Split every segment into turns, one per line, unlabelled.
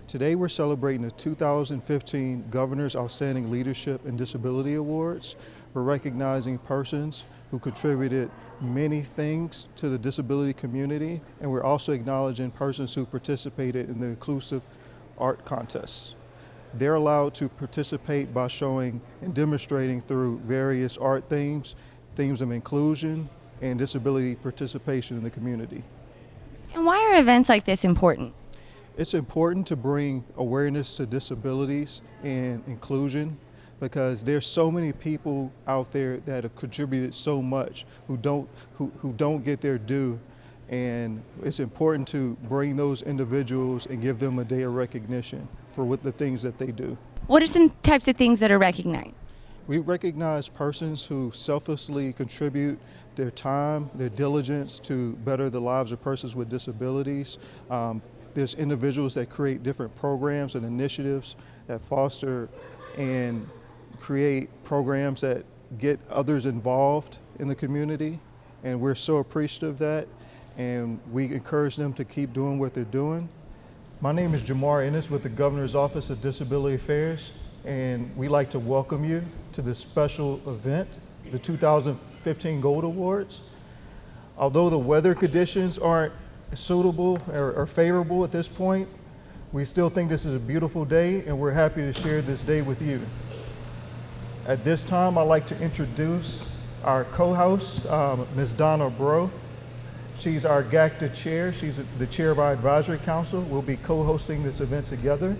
Today we're celebrating the 2015 Governor's Outstanding Leadership and Disability Awards. We're recognizing persons who contributed many things to the disability community, and we're also acknowledging persons who participated in the inclusive art contests. They're allowed to participate by showing and demonstrating through various art themes of inclusion and disability participation in the community.
And why are events like this important?
It's important to bring awareness to disabilities and inclusion because there's so many people out there that have contributed so much who don't get their due, and it's important to bring those individuals and give them a day of recognition for what the things that they do.
What are some types of things that are recognized?
We recognize persons who selflessly contribute their time, their diligence to better the lives of persons with disabilities. There's individuals that create different programs and initiatives that foster and create programs that get others involved in the community, and we're so appreciative of that, and we encourage them to keep doing what they're doing. My name is Jamar Ennis with the Governor's Office of Disability Affairs, and we'd like to welcome you to this special event, the 2015 Gold Awards. Although the weather conditions aren't suitable or favorable at this point, we still think this is a beautiful day, and we're happy to share this day with you. At this time, I'd like to introduce our co-host, Ms. Donna Bro. She's our GACTA chair. She's the chair of our advisory council. We'll be co-hosting this event together.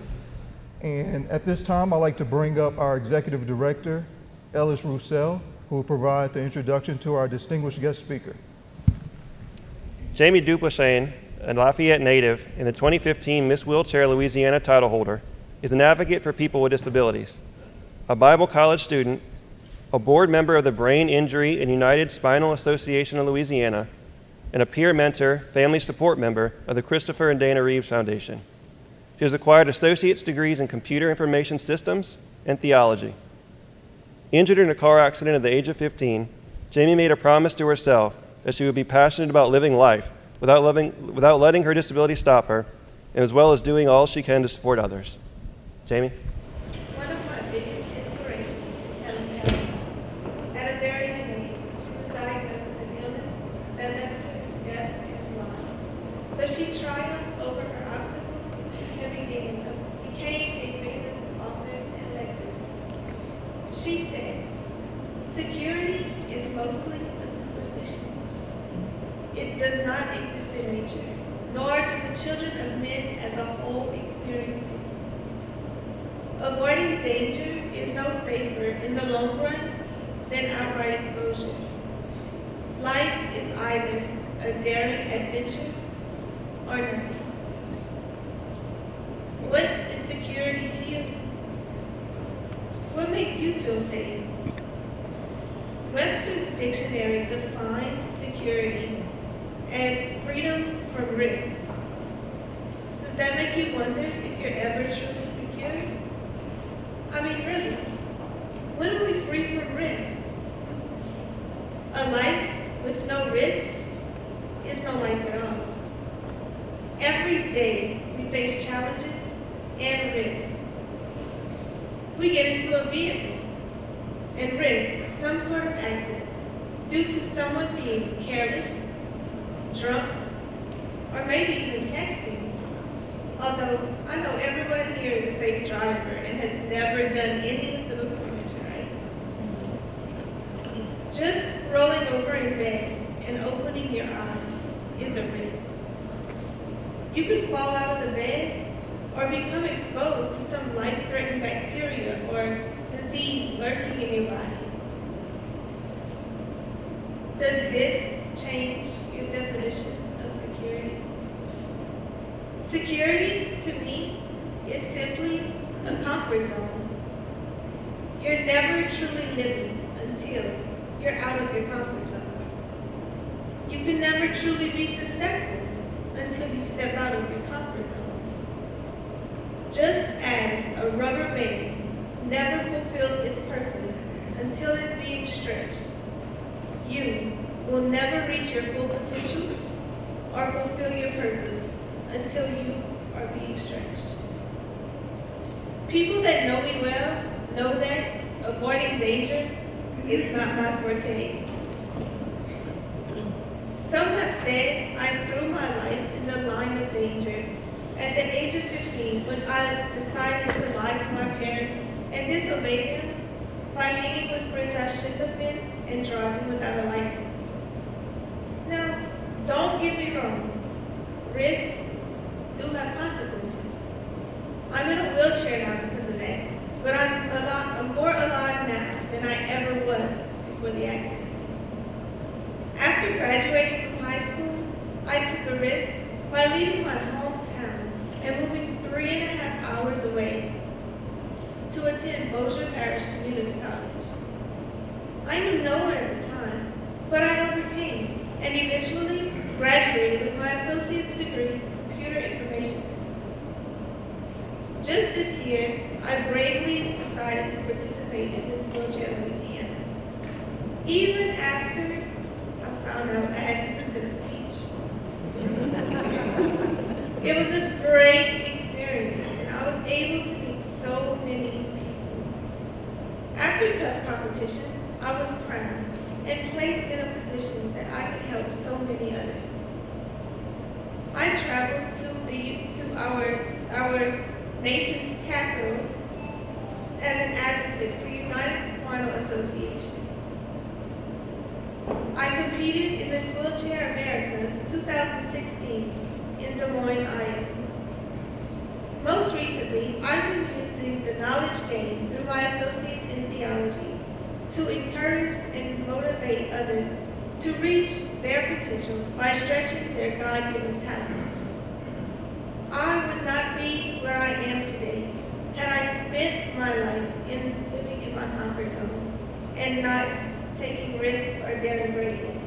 And at this time, I'd like to bring up our executive director, Ellis Roussel, who will provide the introduction to our distinguished guest speaker.
Jamie Dupleshain, a Lafayette native and the 2015 Miss Wheelchair Louisiana title holder, is an advocate for people with disabilities, a Bible College student, a board member of the Brain Injury and United Spinal Association of Louisiana, and a peer mentor, family support member of the Christopher and Dana Reeves Foundation. She has acquired associate's degrees in computer information systems and theology. Injured in a car accident at the age of 15, Jamie made a promise to herself that she would be passionate about living life without letting her disability stop her, and as well as doing all she can to support others. Jamie?
One of my biggest inspirations is Helen Keller. At a very young age, she was diagnosed with an illness that left her deaf and blind. But she triumphed over her obstacles and became a famous author and lecturer. She said, "Security is mostly a superstition. It does not exist in nature, nor do the children of men as a whole experience it. Avoiding danger is no safer in the long run than outright exposure. Life is either a daring adventure or nothing." What is security to you? What makes you feel safe? Webster's dictionary defines security as freedom from risk. Does that make you wonder if you're ever truly secure? I mean, really, when are we free from risk? A life with no risk is no life at all. Every day we face challenges and risk. We get into a vehicle and risk some sort of accident due to someone being careless, drunk, or maybe even texting. Although I know everyone here is a safe driver and has never done any of the aforementioned, right? Just rolling over in bed and opening your eyes is a risk. You could fall out of the bed or become exposed to some life-threatening bacteria or disease lurking in your body. Does this change your definition of security? Security, to me, is simply a comfort zone. You're never truly living until you're out of your comfort zone. You can never truly be successful until you step out of your comfort zone. Just as a rubber band never fulfills its purpose until it's being stretched, you will never reach your full potential or fulfill your purpose until you are being stretched. People that know me well know that avoiding danger is not my forte. Some have said I threw my life in the line of danger at the age of 15 when I decided to lie to my parents and disobey them by hanging with friends I shouldn't have been and driving without a license. Now, don't get me wrong, risks do have consequences. I'm in a wheelchair now because of that, but I'm more alive now than I ever was before the accident. After graduating from high school, I took a risk by leaving my hometown and moving 3.5 hours away to attend Bossier Parish Community College. I knew no one at the time, but I overcame and eventually graduated with my associate's degree in computer information systems. Just this year, I bravely decided to participate in Miss Wheelchair Louisiana. Even after I found out I had to present a speech. It was a great experience, and I was able to meet so many people. After tough competition, I was crowned and placed in a position that I could help so many others. I traveled to our nation's capital as an advocate for United Quantum Association. I competed in Miss Wheelchair America 2016 in Des Moines, Iowa. Most recently, I've been using the knowledge gained through my associates in theology to encourage and motivate others to reach their potential by stretching their God-given talents. I would not be where I am today had I spent my life living in my comfort zone and not taking risks or daring greatly.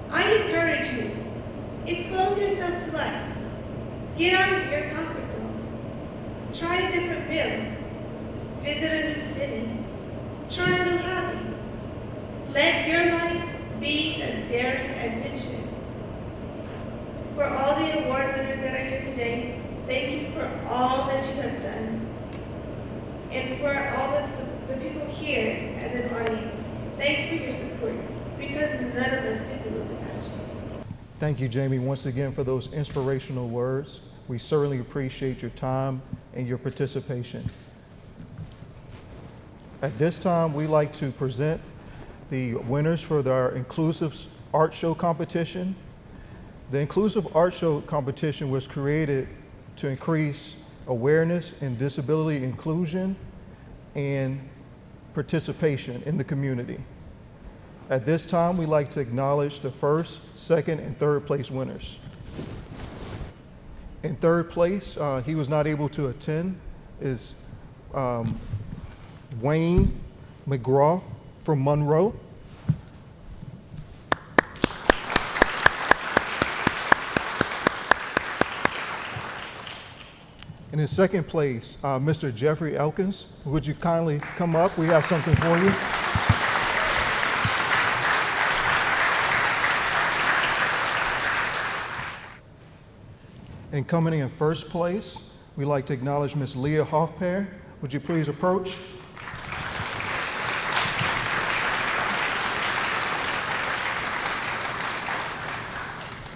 I encourage you, expose yourself to life. Get out of your comfort zone. Try a different meal. Visit a new city. Try a new hobby. Let your life be a daring adventure. For all the award winners that are here today, thank you for all that you have done. And for all the people here as an audience, thanks for your support, because none of us could do it without you.
Thank you, Jamie, once again for those inspirational words. We certainly appreciate your time and your participation. At this time, we like to present the winners for our Inclusive Art Show competition. The Inclusive Art Show competition was created to increase awareness in disability inclusion and participation in the community. At this time, we'd like to acknowledge the first, second, and third place winners. In third place, he was not able to attend, is Wayne McGraw from Monroe. And in second place, Mr. Jeffrey Elkins. Would you kindly come up? We have something for you. And coming in first place, we'd like to acknowledge Ms. Leah Hoffpair. Would you please approach?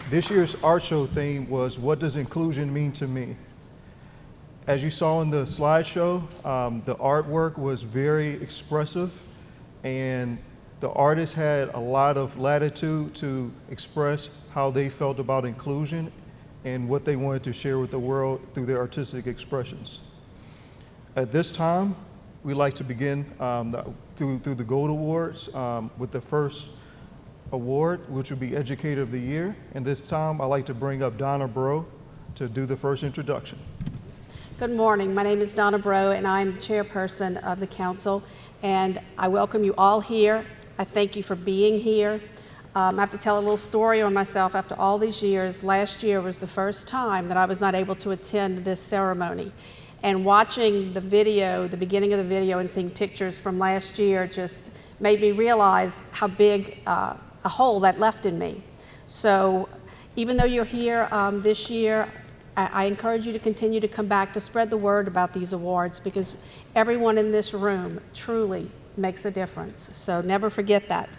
This year's art show theme was, "What does inclusion mean to me?" As you saw in the slideshow, the artwork was very expressive, and the artists had a lot of latitude to express how they felt about inclusion and what they wanted to share with the world through their artistic expressions. At this time, we'd like to begin through the Gold Awards with the first award, which would be Educator of the Year. And this time, I'd like to bring up Donna Bro to do the first introduction.
Good morning. My name is Donna Bro, and I'm the chairperson of the council, and I welcome you all here. I thank you for being here. I have to tell a little story on myself. After all these years, last year was the first time that I was not able to attend this ceremony. And watching the video, the beginning of the video, and seeing pictures from last year just made me realize how big a hole that left in me. So even though you're here this year, I encourage you to continue to come back to spread the word about these awards, because everyone in this room truly makes a difference. So never forget that.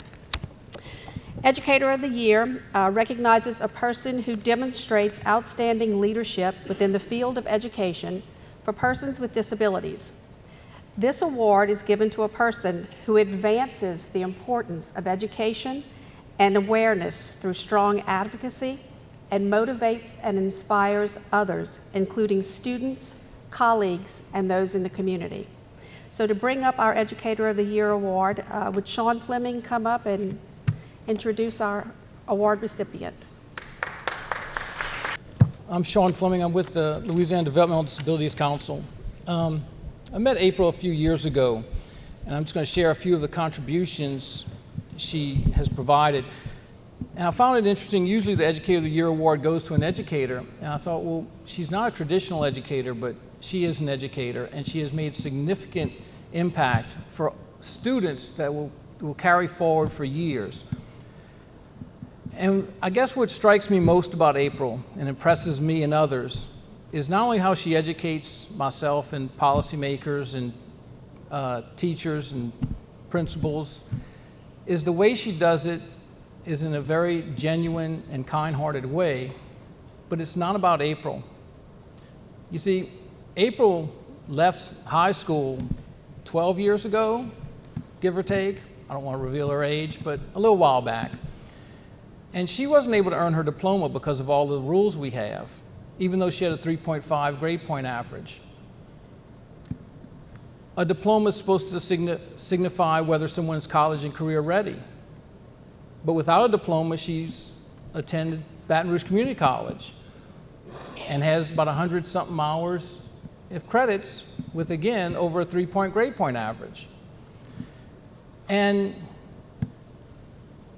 Educator of the Year recognizes a person who demonstrates outstanding leadership within the field of education for persons with disabilities. This award is given to a person who advances the importance of education and awareness through strong advocacy and motivates and inspires others, including students, colleagues, and those in the community. So to bring up our Educator of the Year award, would Sean Fleming come up and introduce our award recipient?
I'm Sean Fleming. I'm with the Louisiana Developmental Disabilities Council. I met April a few years ago, and I'm just going to share a few of the contributions she has provided. And I found it interesting. Usually the Educator of the Year award goes to an educator, and I thought, well, she's not a traditional educator, but she is an educator, and she has made significant impact for students that will carry forward for years. And I guess what strikes me most about April and impresses me and others is not only how she educates myself and policymakers and teachers and principals, is the way she does it is in a very genuine and kind-hearted way, but it's not about April. You see, April left high school 12 years ago, give or take. I don't want to reveal her age, but a little while back. And she wasn't able to earn her diploma because of all the rules we have, even though she had a 3.5 grade point average. A diploma is supposed to signify whether someone's college and career ready. But without a diploma, she's attended Baton Rouge Community College and has about 100-something hours of credits with, again, over a 3-point grade point average. And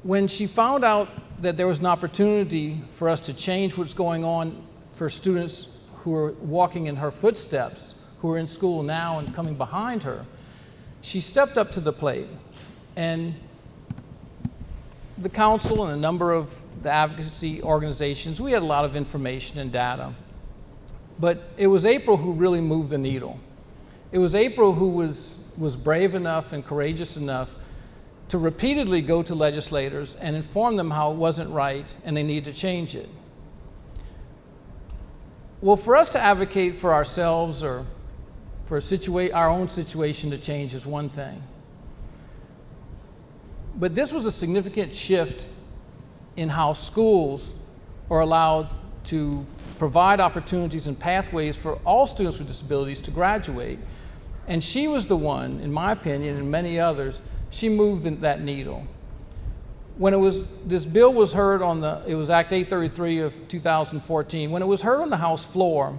when she found out that there was an opportunity for us to change what's going on for students who are walking in her footsteps, who are in school now and coming behind her, she stepped up to the plate. And the council and a number of the advocacy organizations, we had a lot of information and data. But it was April who really moved the needle. It was April who was brave enough and courageous enough to repeatedly go to legislators and inform them how it wasn't right and they needed to change it. Well, for us to advocate for ourselves or for our own situation to change is one thing. But this was a significant shift in how schools are allowed to provide opportunities and pathways for all students with disabilities to graduate. And she was the one, in my opinion, and many others, she moved that needle. When this bill was heard it was Act 833 of 2014, when it was heard on the House floor,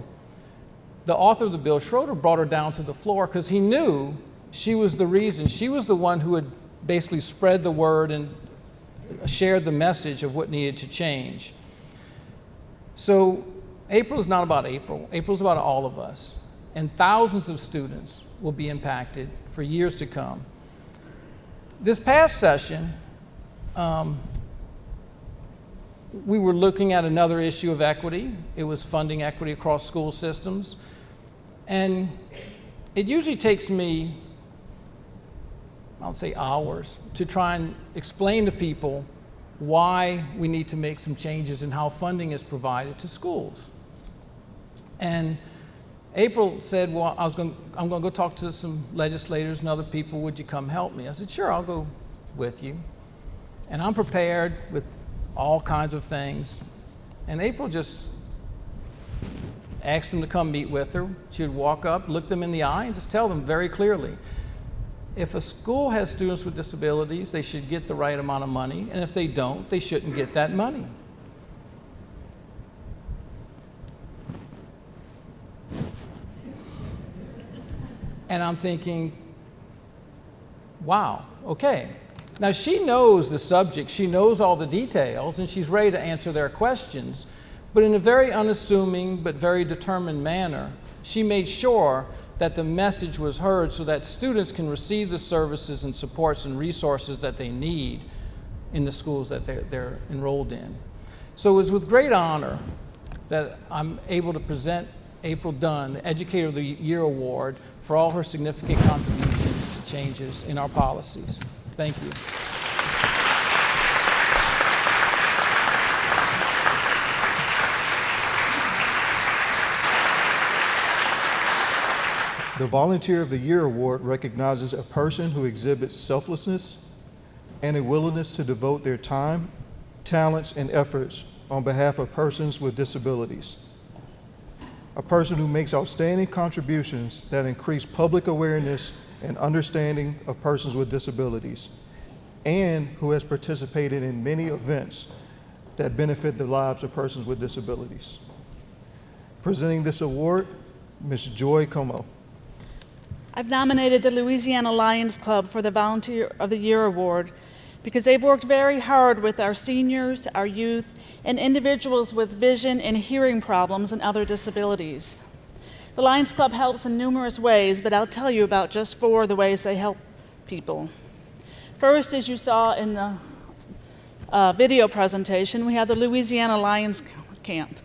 the author of the bill, Schroeder, brought her down to the floor because he knew she was the reason. She was the one who had basically spread the word and shared the message of what needed to change. So April is not about April. April is about all of us. And thousands of students will be impacted for years to come. This past session, we were looking at another issue of equity. It was funding equity across school systems. And it usually takes me, I'll say hours, to try and explain to people why we need to make some changes in how funding is provided to schools. And April said, well, I'm going to go talk to some legislators and other people. Would you come help me? I said, sure, I'll go with you. And I'm prepared with all kinds of things. And April just asked them to come meet with her. She would walk up, look them in the eye, and just tell them very clearly, if a school has students with disabilities, they should get the right amount of money. And if they don't, they shouldn't get that money. And I'm thinking, wow, okay. Now she knows the subject, she knows all the details, and she's ready to answer their questions, but in a very unassuming but very determined manner, she made sure that the message was heard so that students can receive the services and supports and resources that they need in the schools that they're enrolled in. So it was with great honor that I'm able to present April Dunn, the Educator of the Year Award, for all her significant contributions to changes in our policies. Thank you.
The Volunteer of the Year Award recognizes a person who exhibits selflessness and a willingness to devote their time, talents, and efforts on behalf of persons with disabilities. A person who makes outstanding contributions that increase public awareness and understanding of persons with disabilities, and who has participated in many events that benefit the lives of persons with disabilities. Presenting this award, Ms. Joy Como.
I've nominated the Louisiana Lions Club for the Volunteer of the Year Award because they've worked very hard with our seniors, our youth, and individuals with vision and hearing problems and other disabilities. The Lions Club helps in numerous ways, but I'll tell you about just 4 of the ways they help people. First, as you saw in the video presentation, we have the Louisiana Lions Camp.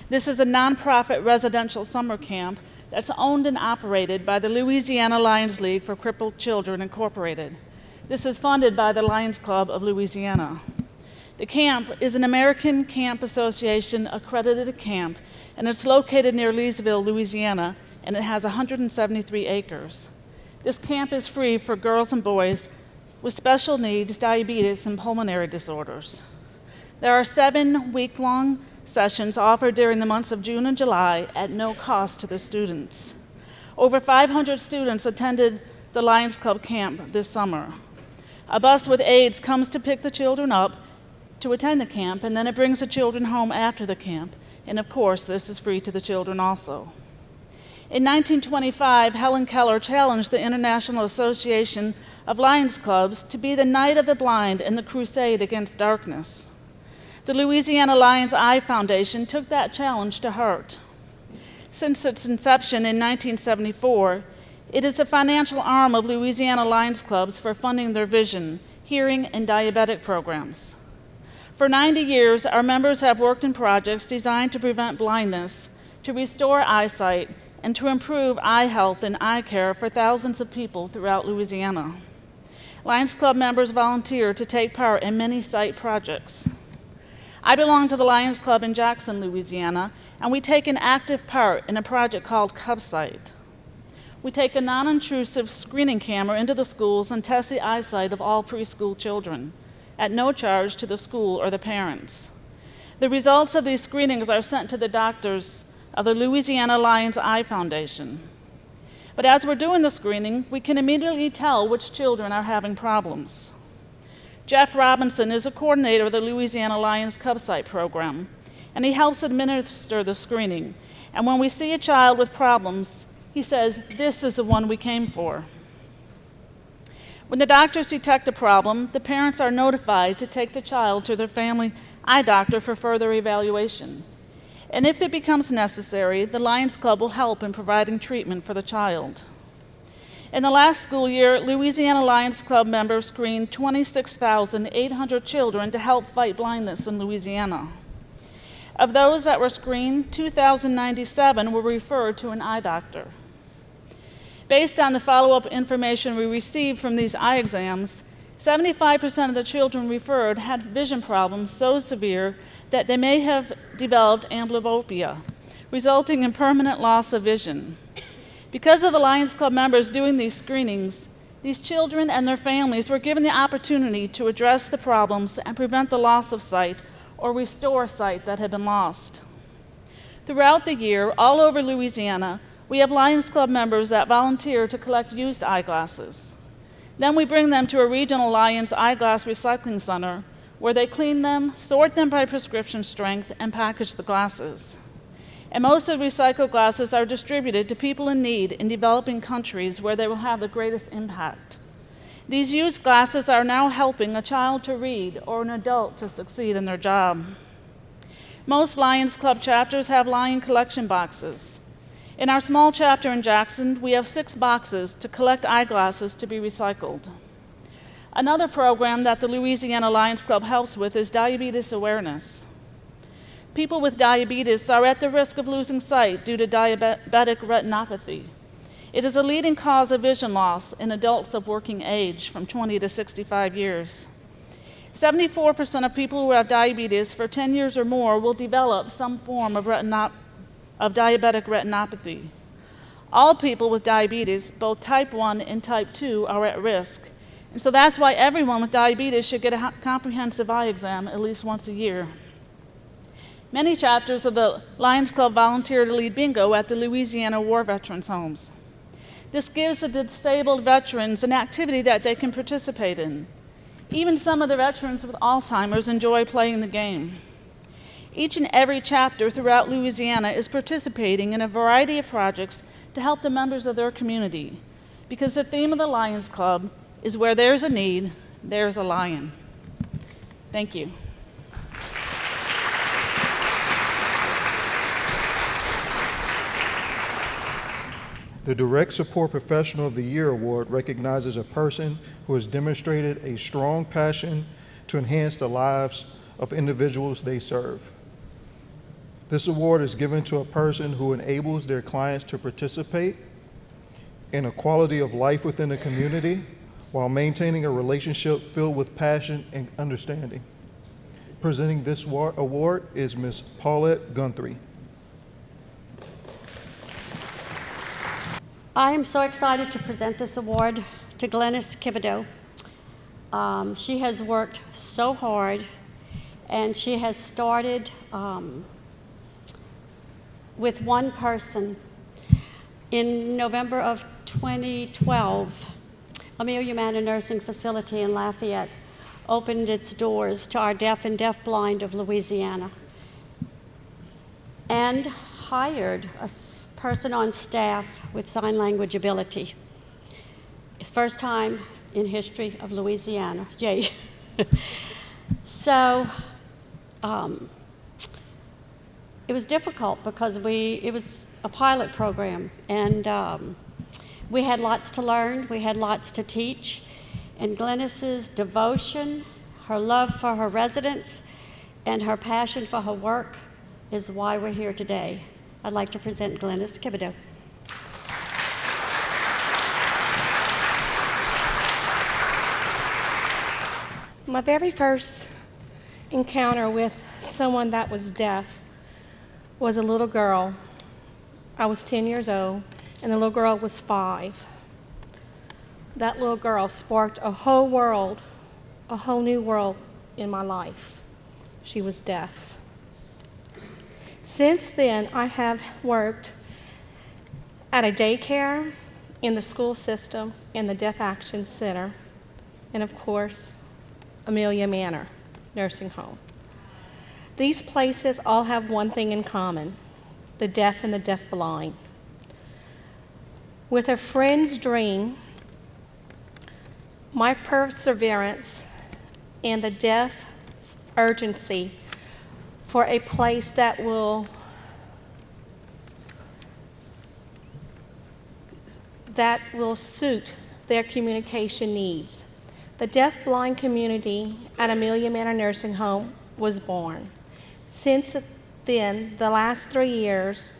This is a nonprofit residential summer camp that's owned and operated by the Louisiana Lions League for Crippled Children, Incorporated. This is funded by the Lions Club of Louisiana. The camp is an American Camp Association accredited camp, and it's located near Leesville, Louisiana, and it has 173 acres. This camp is free for girls and boys with special needs, diabetes, and pulmonary disorders. There are 7 week-long sessions offered during the months of June and July at no cost to the students. Over 500 students attended the Lions Club camp this summer. A bus with aides comes to pick the children up to attend the camp, and then it brings the children home after the camp. And of course, this is free to the children also. In 1925, Helen Keller challenged the International Association of Lions Clubs to be the Night of the Blind in the crusade against darkness. The Louisiana Lions Eye Foundation took that challenge to heart. Since its inception in 1974, it is the financial arm of Louisiana Lions Clubs for funding their vision, hearing, and diabetic programs. For 90 years, our members have worked in projects designed to prevent blindness, to restore eyesight, and to improve eye health and eye care for thousands of people throughout Louisiana. Lions Club members volunteer to take part in many sight projects. I belong to the Lions Club in Jackson, Louisiana, and we take an active part in a project called CubSight. We take a non-intrusive screening camera into the schools and test the eyesight of all preschool children, at no charge to the school or the parents. The results of these screenings are sent to the doctors of the Louisiana Lions Eye Foundation. But as we're doing the screening, we can immediately tell which children are having problems. Jeff Robinson is a coordinator of the Louisiana Lions CubSight program, and he helps administer the screening. And when we see a child with problems, he says, "This is the one we came for." When the doctors detect a problem, the parents are notified to take the child to their family eye doctor for further evaluation. And if it becomes necessary, the Lions Club will help in providing treatment for the child. In the last school year, Louisiana Lions Club members screened 26,800 children to help fight blindness in Louisiana. Of those that were screened, 2,097 were referred to an eye doctor. Based on the follow-up information we received from these eye exams, 75% of the children referred had vision problems so severe that they may have developed amblyopia, resulting in permanent loss of vision. Because of the Lions Club members doing these screenings, these children and their families were given the opportunity to address the problems and prevent the loss of sight or restore sight that had been lost. Throughout the year, all over Louisiana, we have Lions Club members that volunteer to collect used eyeglasses. Then we bring them to a regional Lions eyeglass recycling center where they clean them, sort them by prescription strength, and package the glasses. And most of the recycled glasses are distributed to people in need in developing countries where they will have the greatest impact. These used glasses are now helping a child to read or an adult to succeed in their job. Most Lions Club chapters have Lion collection boxes. In our small chapter in Jackson, we have 6 boxes to collect eyeglasses to be recycled. Another program that the Louisiana Lions Club helps with is diabetes awareness. People with diabetes are at the risk of losing sight due to diabetic retinopathy. It is a leading cause of vision loss in adults of working age from 20 to 65 years. 74% of people who have diabetes for 10 years or more will develop some form of diabetic retinopathy. All people with diabetes, both type 1 and type 2, are at risk. And so that's why everyone with diabetes should get a comprehensive eye exam at least once a year. Many chapters of the Lions Club volunteer to lead bingo at the Louisiana War Veterans Homes. This gives the disabled veterans an activity that they can participate in. Even some of the veterans with Alzheimer's enjoy playing the game. Each and every chapter throughout Louisiana is participating in a variety of projects to help the members of their community, because the theme of the Lions Club is where there's a need, there's a lion. Thank you.
The Direct Support Professional of the Year Award recognizes a person who has demonstrated a strong passion to enhance the lives of individuals they serve. This award is given to a person who enables their clients to participate in a quality of life within the community while maintaining a relationship filled with passion and understanding. Presenting this award is Ms. Paulette Guthrie.
I am so excited to present this award to Glennis Kibido. She has worked so hard, and she has started with one person. In November of 2012, Amelia Manor Nursing Facility in Lafayette opened its doors to our deaf and deafblind of Louisiana and hired a person on staff with sign language ability. It's first time in history of Louisiana, yay. So it was difficult because it was a pilot program, and we had lots to learn, we had lots to teach, and Glennis's devotion, her love for her residents, and her passion for her work is why we're here today. I'd like to present Glennis Kibido.
My very first encounter with someone that was deaf was a little girl. I was 10 years old, and the little girl was 5. That little girl sparked a whole world, a whole new world in my life. She was deaf. Since then, I have worked at a daycare, in the school system, in the Deaf Action Center, and of course, Amelia Manor Nursing Home. These places all have one thing in common: the deaf and the deafblind. With a friend's dream, my perseverance, and the deaf's urgency for a place that will suit their communication needs. The deaf-blind community at Amelia Manor Nursing Home was born. Since then, the last 3 years,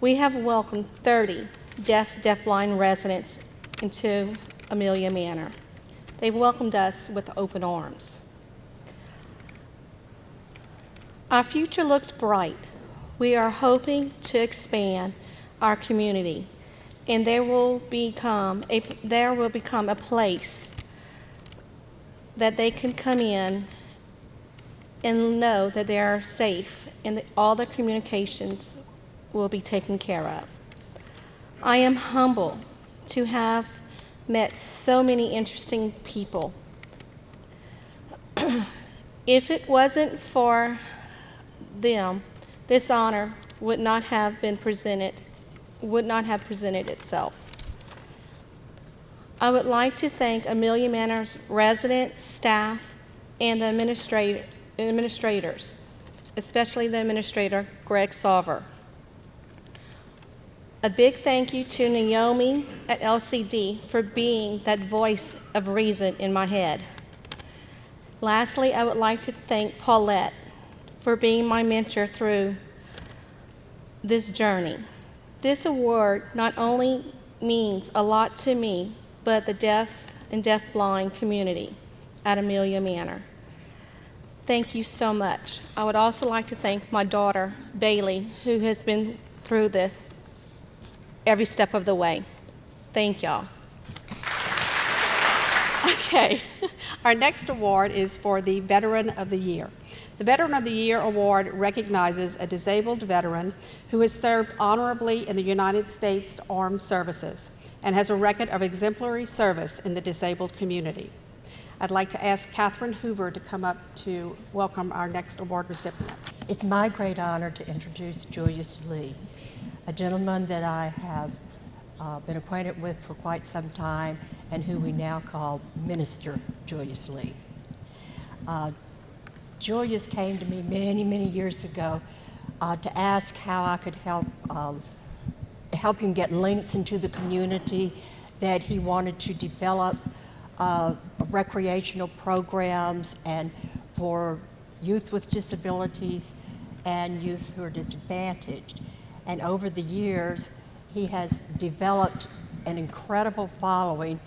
we have welcomed 30 deaf-blind residents into Amelia Manor. They welcomed us with open arms. Our future looks bright. We are hoping to expand our community, and there will become a place that they can come in and know that they are safe and that all their communications will be taken care of. I am humbled to have met so many interesting people. If it wasn't for them, this honor would not have presented itself. I would like to thank Amelia Manor's residents, staff, and the administrators, especially the administrator, Greg Sauver. A big thank you to Naomi at LCD for being that voice of reason in my head. Lastly, I would like to thank Paulette for being my mentor through this journey. This award not only means a lot to me, but the deaf and deafblind community at Amelia Manor. Thank you so much. I would also like to thank my daughter, Bailey, who has been through this every step of the way. Thank y'all.
Okay, our next award is for the Veteran of the Year. The Veteran of the Year award recognizes a disabled veteran who has served honorably in the United States Armed Services and has a record of exemplary service in the disabled community. I'd like to ask Catherine Hoover to come up to welcome our next award recipient.
It's my great honor to introduce Julius Lee, a gentleman that I have been acquainted with for quite some time and who we now call Minister Julius Lee. Julius came to me many, many years ago to ask how I could help him get links into the community, that he wanted to develop recreational programs and for youth with disabilities and youth who are disadvantaged. And over the years, he has developed an incredible following.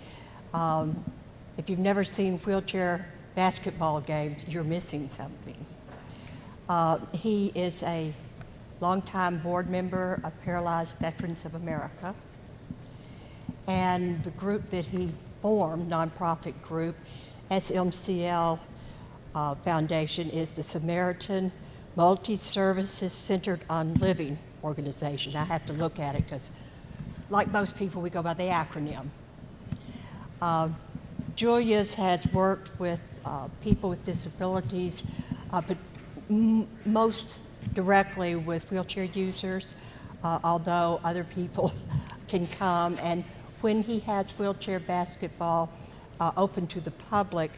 If you've never seen wheelchair basketball games, you're missing something. He is a longtime board member of Paralyzed Veterans of America. And the group that he formed, nonprofit group, SMCL Foundation, is the Samaritan Multi-Services Centered on Living organization. I have to look at it because, like most people, we go by the acronym. Julius has worked with people with disabilities, but most directly with wheelchair users, although other people can come. And when he has wheelchair basketball open to the public,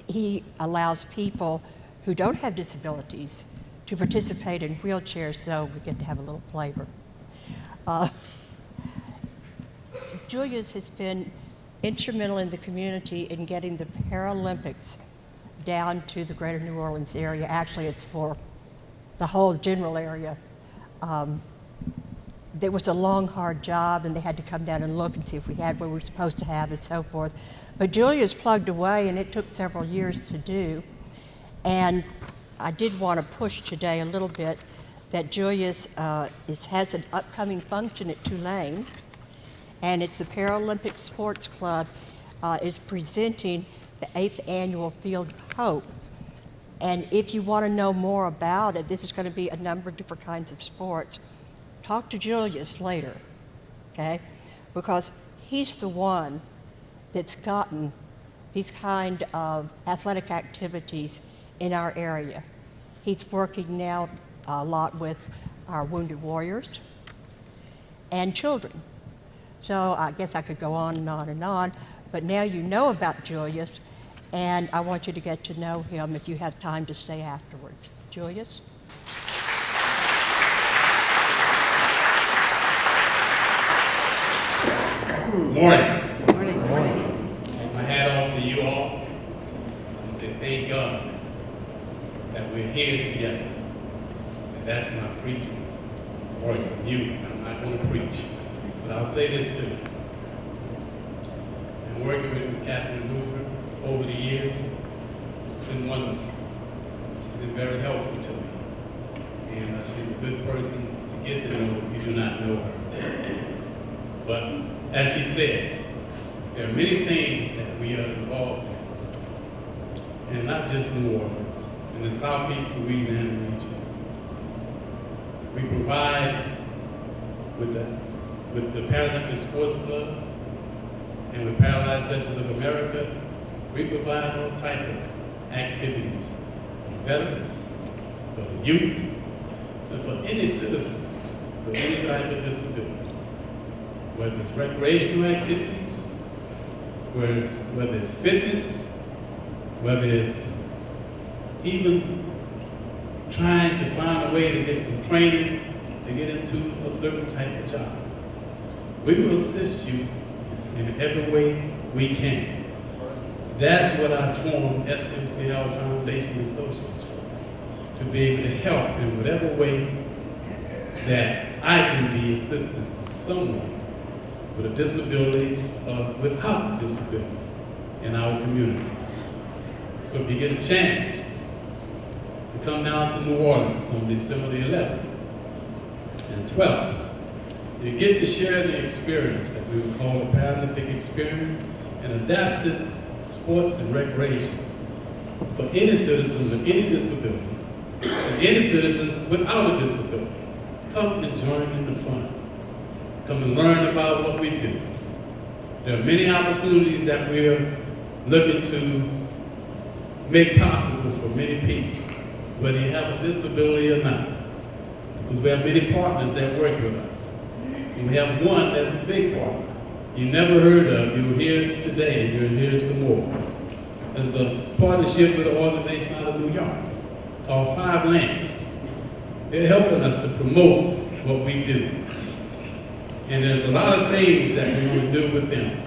he allows people who don't have disabilities to participate in wheelchairs, so we get to have a little flavor. Julius has been instrumental in the community in getting the Paralympics down to the greater New Orleans area. Actually, it's for the whole general area. There was a long, hard job, and they had to come down and look and see if we had what we were supposed to have and so forth. But Julius plugged away, and it took several years to do. And I did want to push today a little bit that Julius has an upcoming function at Tulane, and it's the Paralympic Sports Club is presenting the 8th annual Field of Hope. And if you want to know more about it, this is going to be a number of different kinds of sports. Talk to Julius later, okay? Because he's the one that's gotten these kind of athletic activities in our area. He's working now a lot with our wounded warriors and children. So I guess I could go on and on and on, but now you know about Julius, and I want you to get to know him if you have time to stay afterwards. Julius?
Morning. Morning. Morning. Take my hat off to you all and say thank God that we're here together. And that's my preaching voice of music. I'm not going to preach, but I'll say this too. And working with Ms. Catherine Hoover over the years, it's been wonderful. She's been very helpful to me. And she's a good person to get to know if you do not know her. But as she said, there are many things that we are involved in, and not just New Orleans, in the Southeast Louisiana region. We provide with the Paralympic Sports Club and with Paralyzed Veterans of America, we provide all type of activities for veterans, for the youth, and for any citizen with any type of disability. Whether it's recreational activities, whether it's fitness, whether it's even trying to find a way to get some training to get into a certain type of job. We will assist you in every way we can. That's what I formed SMCL Foundation Associates for. to be able to help in whatever way that I can be assistance to someone with a disability or without a disability in our community. So if you get a chance to come down to New Orleans on December the 11th and 12th, you get to share the experience that we would call a Paralympic experience and adapted sports and recreation for any citizen with any disability and any citizens without a disability. Come and join in the fun. Come and learn about what we do. There are many opportunities that we're looking to make possible for many people, whether you have a disability or not. Because we have many partners that work with us. And we have one that's a big partner. You never heard of, you were here today, and you'll hear some more. There's a partnership with an organization out of New York called Five Links. They're helping us to promote what we do. And there's a lot of things that we're going to do with them.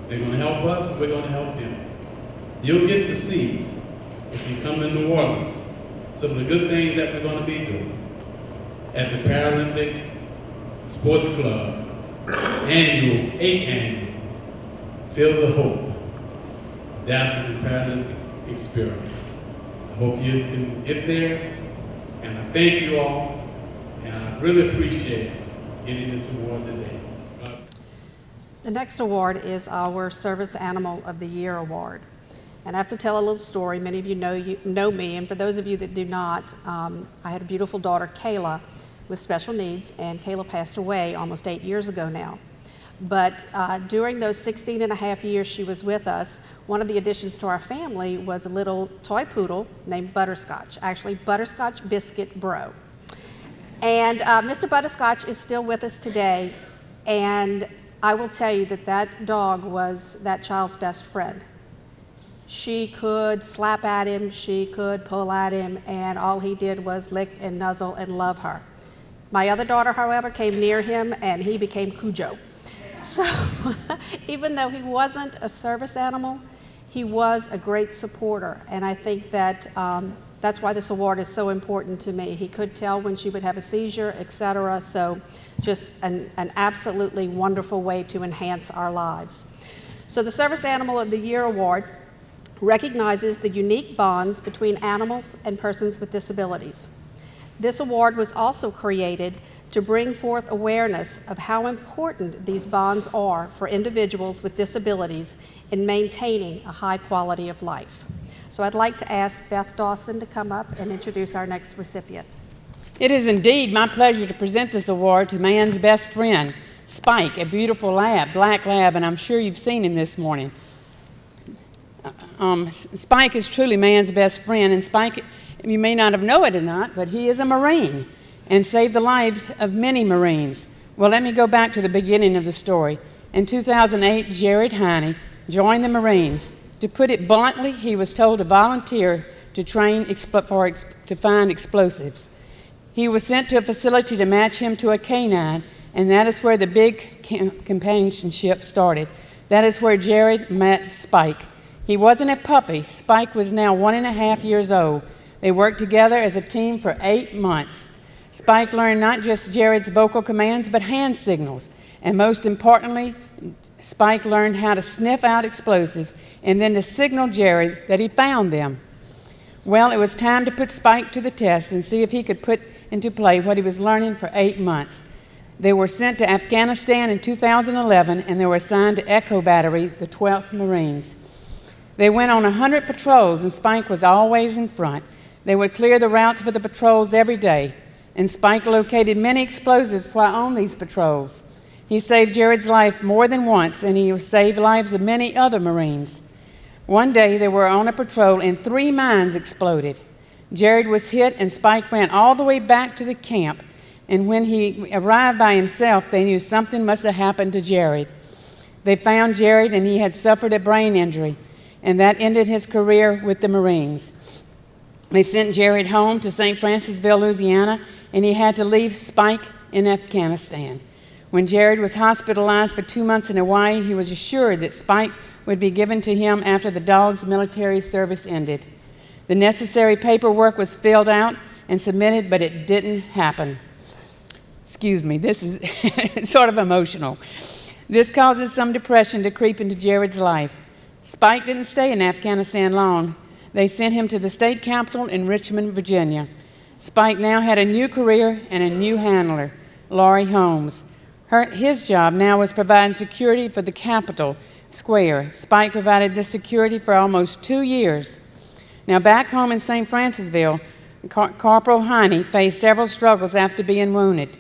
They're going to help us, and we're going to help them. You'll get to see, if you come to New Orleans, some of the good things that we're going to be doing at the Paralympic Sports Club annual, 8th annual, Feel the Hope, Adaptive Paralympic Experience. I hope you can get there, and I thank you all, and I really appreciate getting this award today.
The next award is our Service Animal of the Year Award. And I have to tell a little story. Many of you know me, and for those of you that do not, I had a beautiful daughter, Kayla, with special needs, and Kayla passed away almost 8 years ago now. But during those 16 and a half years she was with us, one of the additions to our family was a little toy poodle named Butterscotch, actually Butterscotch Biscuit Bro. And Mr. Butterscotch is still with us today, and I will tell you that that dog was that child's best friend. She could slap at him, she could pull at him, and all he did was lick and nuzzle and love her. My other daughter, however, came near him and he became Cujo. So even though he wasn't a service animal, he was a great supporter, and I think that that's why this award is so important to me. He could tell when she would have a seizure, etc. So just an absolutely wonderful way to enhance our lives. So the Service Animal of the Year Award recognizes the unique bonds between animals and persons with disabilities. This award was also created to bring forth awareness of how important these bonds are for individuals with disabilities in maintaining a high quality of life. So I'd like to ask Beth Dawson to come up and introduce our next recipient.
It is indeed my pleasure to present this award to man's best friend, Spike, a beautiful lab, black lab, and I'm sure you've seen him this morning. Spike is truly man's best friend, and Spike, you may not have known it or not, but he is a Marine and saved the lives of many Marines. Well, let me go back to the beginning of the story. In 2008, Jared Heine joined the Marines. To put it bluntly, he was told to volunteer to train to find explosives. He was sent to a facility to match him to a canine, and that is where the big companionship started. That is where Jared met Spike. He wasn't a puppy. Spike was now 1.5 years old. They worked together as a team for 8 months. Spike learned not just Jared's vocal commands, but hand signals. And most importantly, Spike learned how to sniff out explosives and then to signal Jared that he found them. Well, it was time to put Spike to the test and see if he could put into play what he was learning for 8 months. They were sent to Afghanistan in 2011, and they were assigned to Echo Battery, the 12th Marines. They went on 100 patrols, and Spike was always in front. They would clear the routes for the patrols every day, and Spike located many explosives while on these patrols. He saved Jared's life more than once, and he saved lives of many other Marines. One day, they were on a patrol, and 3 mines exploded. Jared was hit, and Spike ran all the way back to the camp, and when he arrived by himself, they knew something must have happened to Jared. They found Jared, and he had suffered a brain injury, and that ended his career with the Marines. They sent Jared home to St. Francisville, Louisiana, and he had to leave Spike in Afghanistan. When Jared was hospitalized for 2 months in Hawaii, he was assured that Spike would be given to him after the dog's military service ended. The necessary paperwork was filled out and submitted, but it didn't happen. Excuse me, this is sort of emotional. This causes some depression to creep into Jared's life. Spike didn't stay in Afghanistan long. They sent him to the state capitol in Richmond, Virginia. Spike now had a new career and a new handler, Laurie Holmes. His job now was providing security for the Capitol Square. Spike provided this security for almost 2 years. Now, back home in St. Francisville, Corporal Heine faced several struggles after being wounded.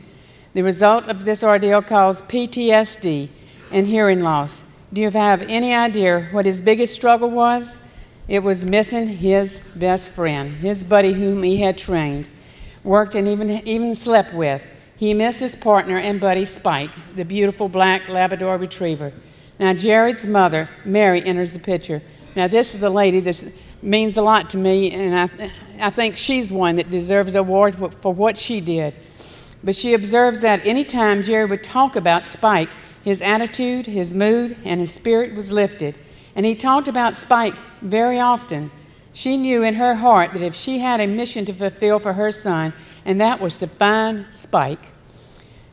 The result of this ordeal caused PTSD and hearing loss. Do you have any idea what his biggest struggle was? It was missing his best friend, his buddy whom he had trained, worked, and even slept with. He missed his partner and buddy, Spike, the beautiful black Labrador Retriever. Now, Jared's mother, Mary, enters the picture. Now, this is a lady that means a lot to me, and I think she's one that deserves an award for what she did. But she observes that any time Jared would talk about Spike, his attitude, his mood, and his spirit was lifted. And he talked about Spike very often. She knew in her heart that if she had a mission to fulfill for her son, and that was to find Spike.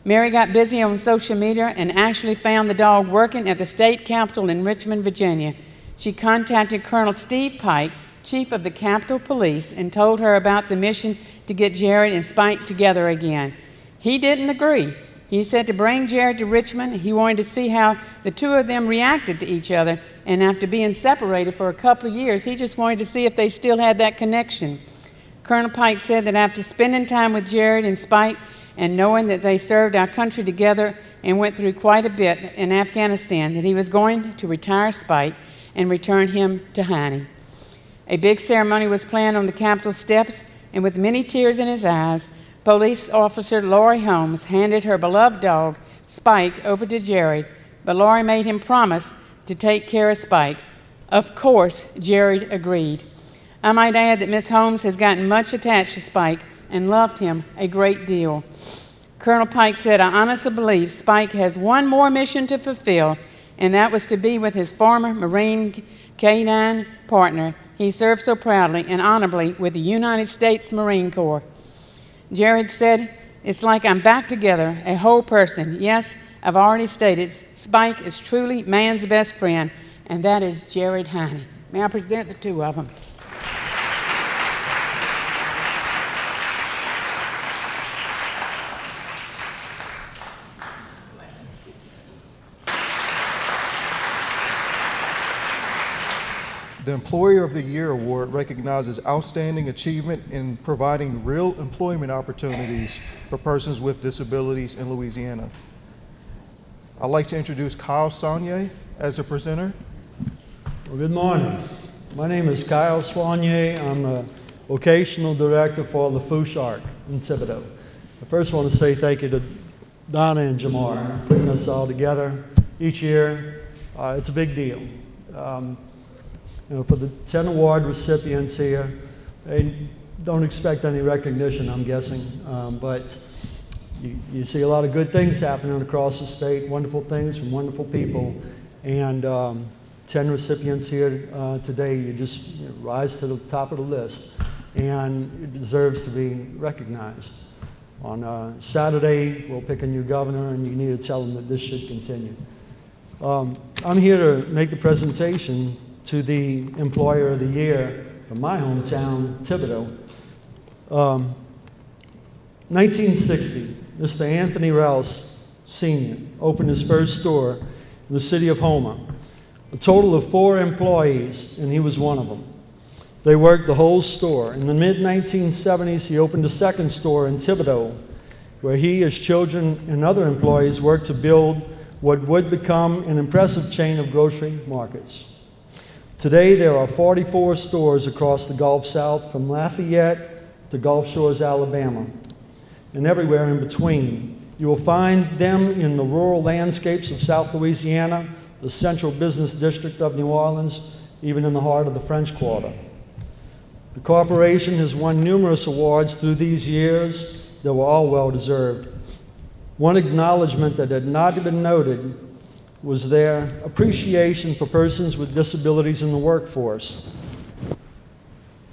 Mary got busy on social media and actually found the dog working at the state capitol in Richmond, Virginia. She contacted Colonel Steve Pike, chief of the Capitol Police, and told her about the mission to get Jared and Spike together again. He didn't agree. He said to bring Jared to Richmond. He wanted to see how the two of them reacted to each other, and after being separated for a couple of years, he just wanted to see if they still had that connection. Colonel Pike said that after spending time with Jared and Spike and knowing that they served our country together and went through quite a bit in Afghanistan, that he was going to retire Spike and return him to Heine. A big ceremony was planned on the Capitol steps, and with many tears in his eyes, Police Officer Laurie Holmes handed her beloved dog, Spike, over to Jared, but Laurie made him promise to take care of Spike. Of course, Jared agreed. I might add that Miss Holmes has gotten much attached to Spike and loved him a great deal. Colonel Pike said, I honestly believe Spike has one more mission to fulfill, and that was to be with his former Marine K-9 partner. He served so proudly and honorably with the United States Marine Corps. Jared said, it's like I'm back together, a whole person. Yes, I've already stated, Spike is truly man's best friend, and that is Jared Heine. May I present the two of them?
The Employer of the Year Award recognizes outstanding achievement in providing real employment opportunities for persons with disabilities in Louisiana. I'd like to introduce Kyle Saunier as the presenter.
Well, good morning. My name is Kyle Saunier. I'm the vocational director for the Fouche in Thibodaux. I first want to say thank you to Donna and Jamar for putting us all together each year. It's a big deal. For the 10 award recipients here, they don't expect any recognition, I'm guessing, but you see a lot of good things happening across the state, wonderful things from wonderful people, and 10 recipients here today, you just rise to the top of the list, and it deserves to be recognized. On Saturday, we'll pick a new governor, and you need to tell them that this should continue. I'm here to make the presentation to the Employer of the Year from my hometown, Thibodaux. 1960, Mr. Anthony Rouse Sr. opened his first store in the city of Houma. A total of 4 employees, and he was one of them. They worked the whole store. In the mid-1970s, he opened a second store in Thibodaux, where he, his children, and other employees worked to build what would become an impressive chain of grocery markets. Today, there are 44 stores across the Gulf South, from Lafayette to Gulf Shores, Alabama, and everywhere in between. You will find them in the rural landscapes of South Louisiana, the central business district of New Orleans, even in the heart of the French Quarter. The corporation has won numerous awards through these years that were all well-deserved. One acknowledgement that had not been noted was their appreciation for persons with disabilities in the workforce.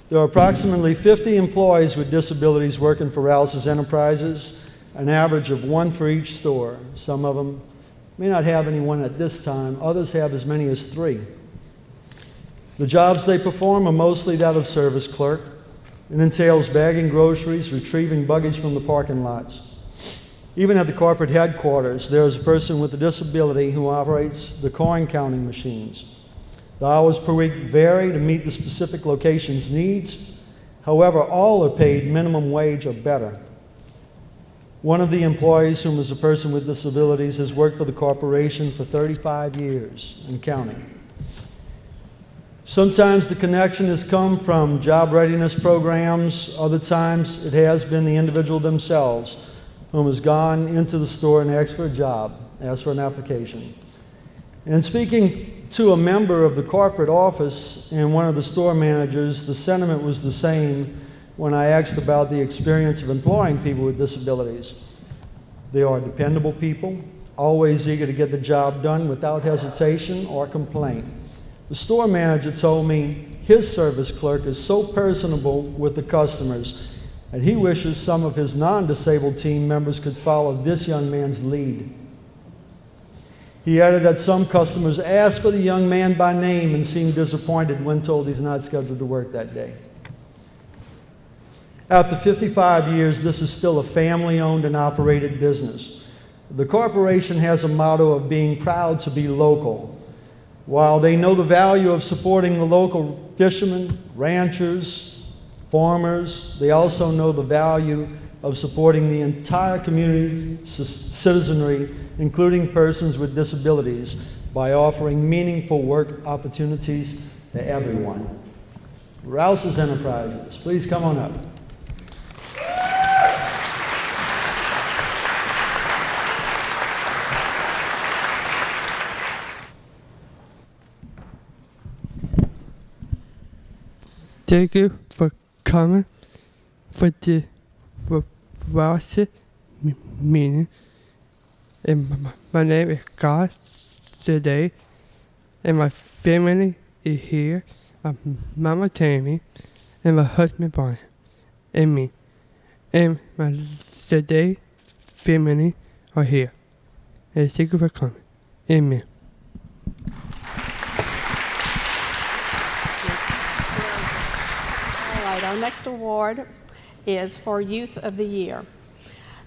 There are approximately 50 employees with disabilities working for Rouse's Enterprises, an average of one for each store. Some of them may not have anyone at this time. Others have as many as 3. The jobs they perform are mostly that of service clerk. It entails bagging groceries, retrieving buggies from the parking lots. Even at the corporate headquarters, there is a person with a disability who operates the coin counting machines. The hours per week vary to meet the specific location's needs. However, all are paid minimum wage or better. One of the employees, whom is a person with disabilities, has worked for the corporation for 35 years and counting. Sometimes the connection has come from job readiness programs. Other times it has been the individual themselves whom has gone into the store and asked for a job, asked for an application. And speaking to a member of the corporate office and one of the store managers, the sentiment was the same when I asked about the experience of employing people with disabilities. They are dependable people, always eager to get the job done without hesitation or complaint. The store manager told me his service clerk is so personable with the customers that he wishes some of his non-disabled team members could follow this young man's lead. He added that some customers ask for the young man by name and seem disappointed when told he's not scheduled to work that day. After 55 years, this is still a family-owned and operated business. The corporation has a motto of being proud to be local. While they know the value of supporting the local fishermen, ranchers, farmers, they also know the value of supporting the entire community's citizenry, including persons with disabilities, by offering meaningful work opportunities to everyone. Rouse's Enterprises, please come on up.
Thank you for coming for the Rouse meeting. And my name is God today, and my family is here. My mama Tammy, and my husband Brian, and me, and my today family are here. And thank you for coming. Amen.
Our next award is for Youth of the Year.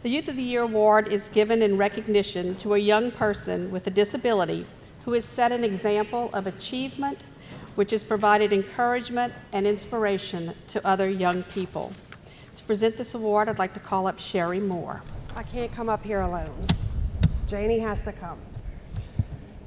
The Youth of the Year award is given in recognition to a young person with a disability who has set an example of achievement, which has provided encouragement and inspiration to other young people. To present this award, I'd like to call up Sherry Moore.
I can't come up here alone. Janie has to come.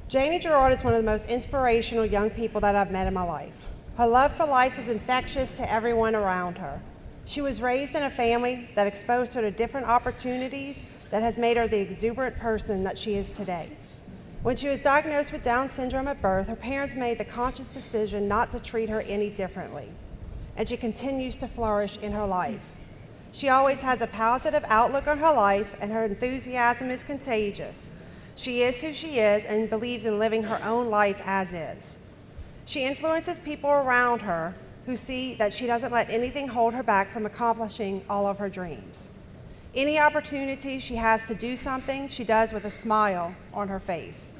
Janie Gerard is one of the most inspirational young people that I've met in my life. Her love for life is infectious to everyone around her. She was raised in a family that exposed her to different opportunities that has made her the exuberant person that she is today. When she was diagnosed with Down syndrome at birth, her parents made the conscious decision not to treat her any differently, and she continues to flourish in her life. She always has a positive outlook on her life, and her enthusiasm is contagious. She is who she is and believes in living her own life as is. She influences people around her who see that she doesn't let anything hold her back from accomplishing all of her dreams. Any opportunity she has to do something, she does with a smile on her face.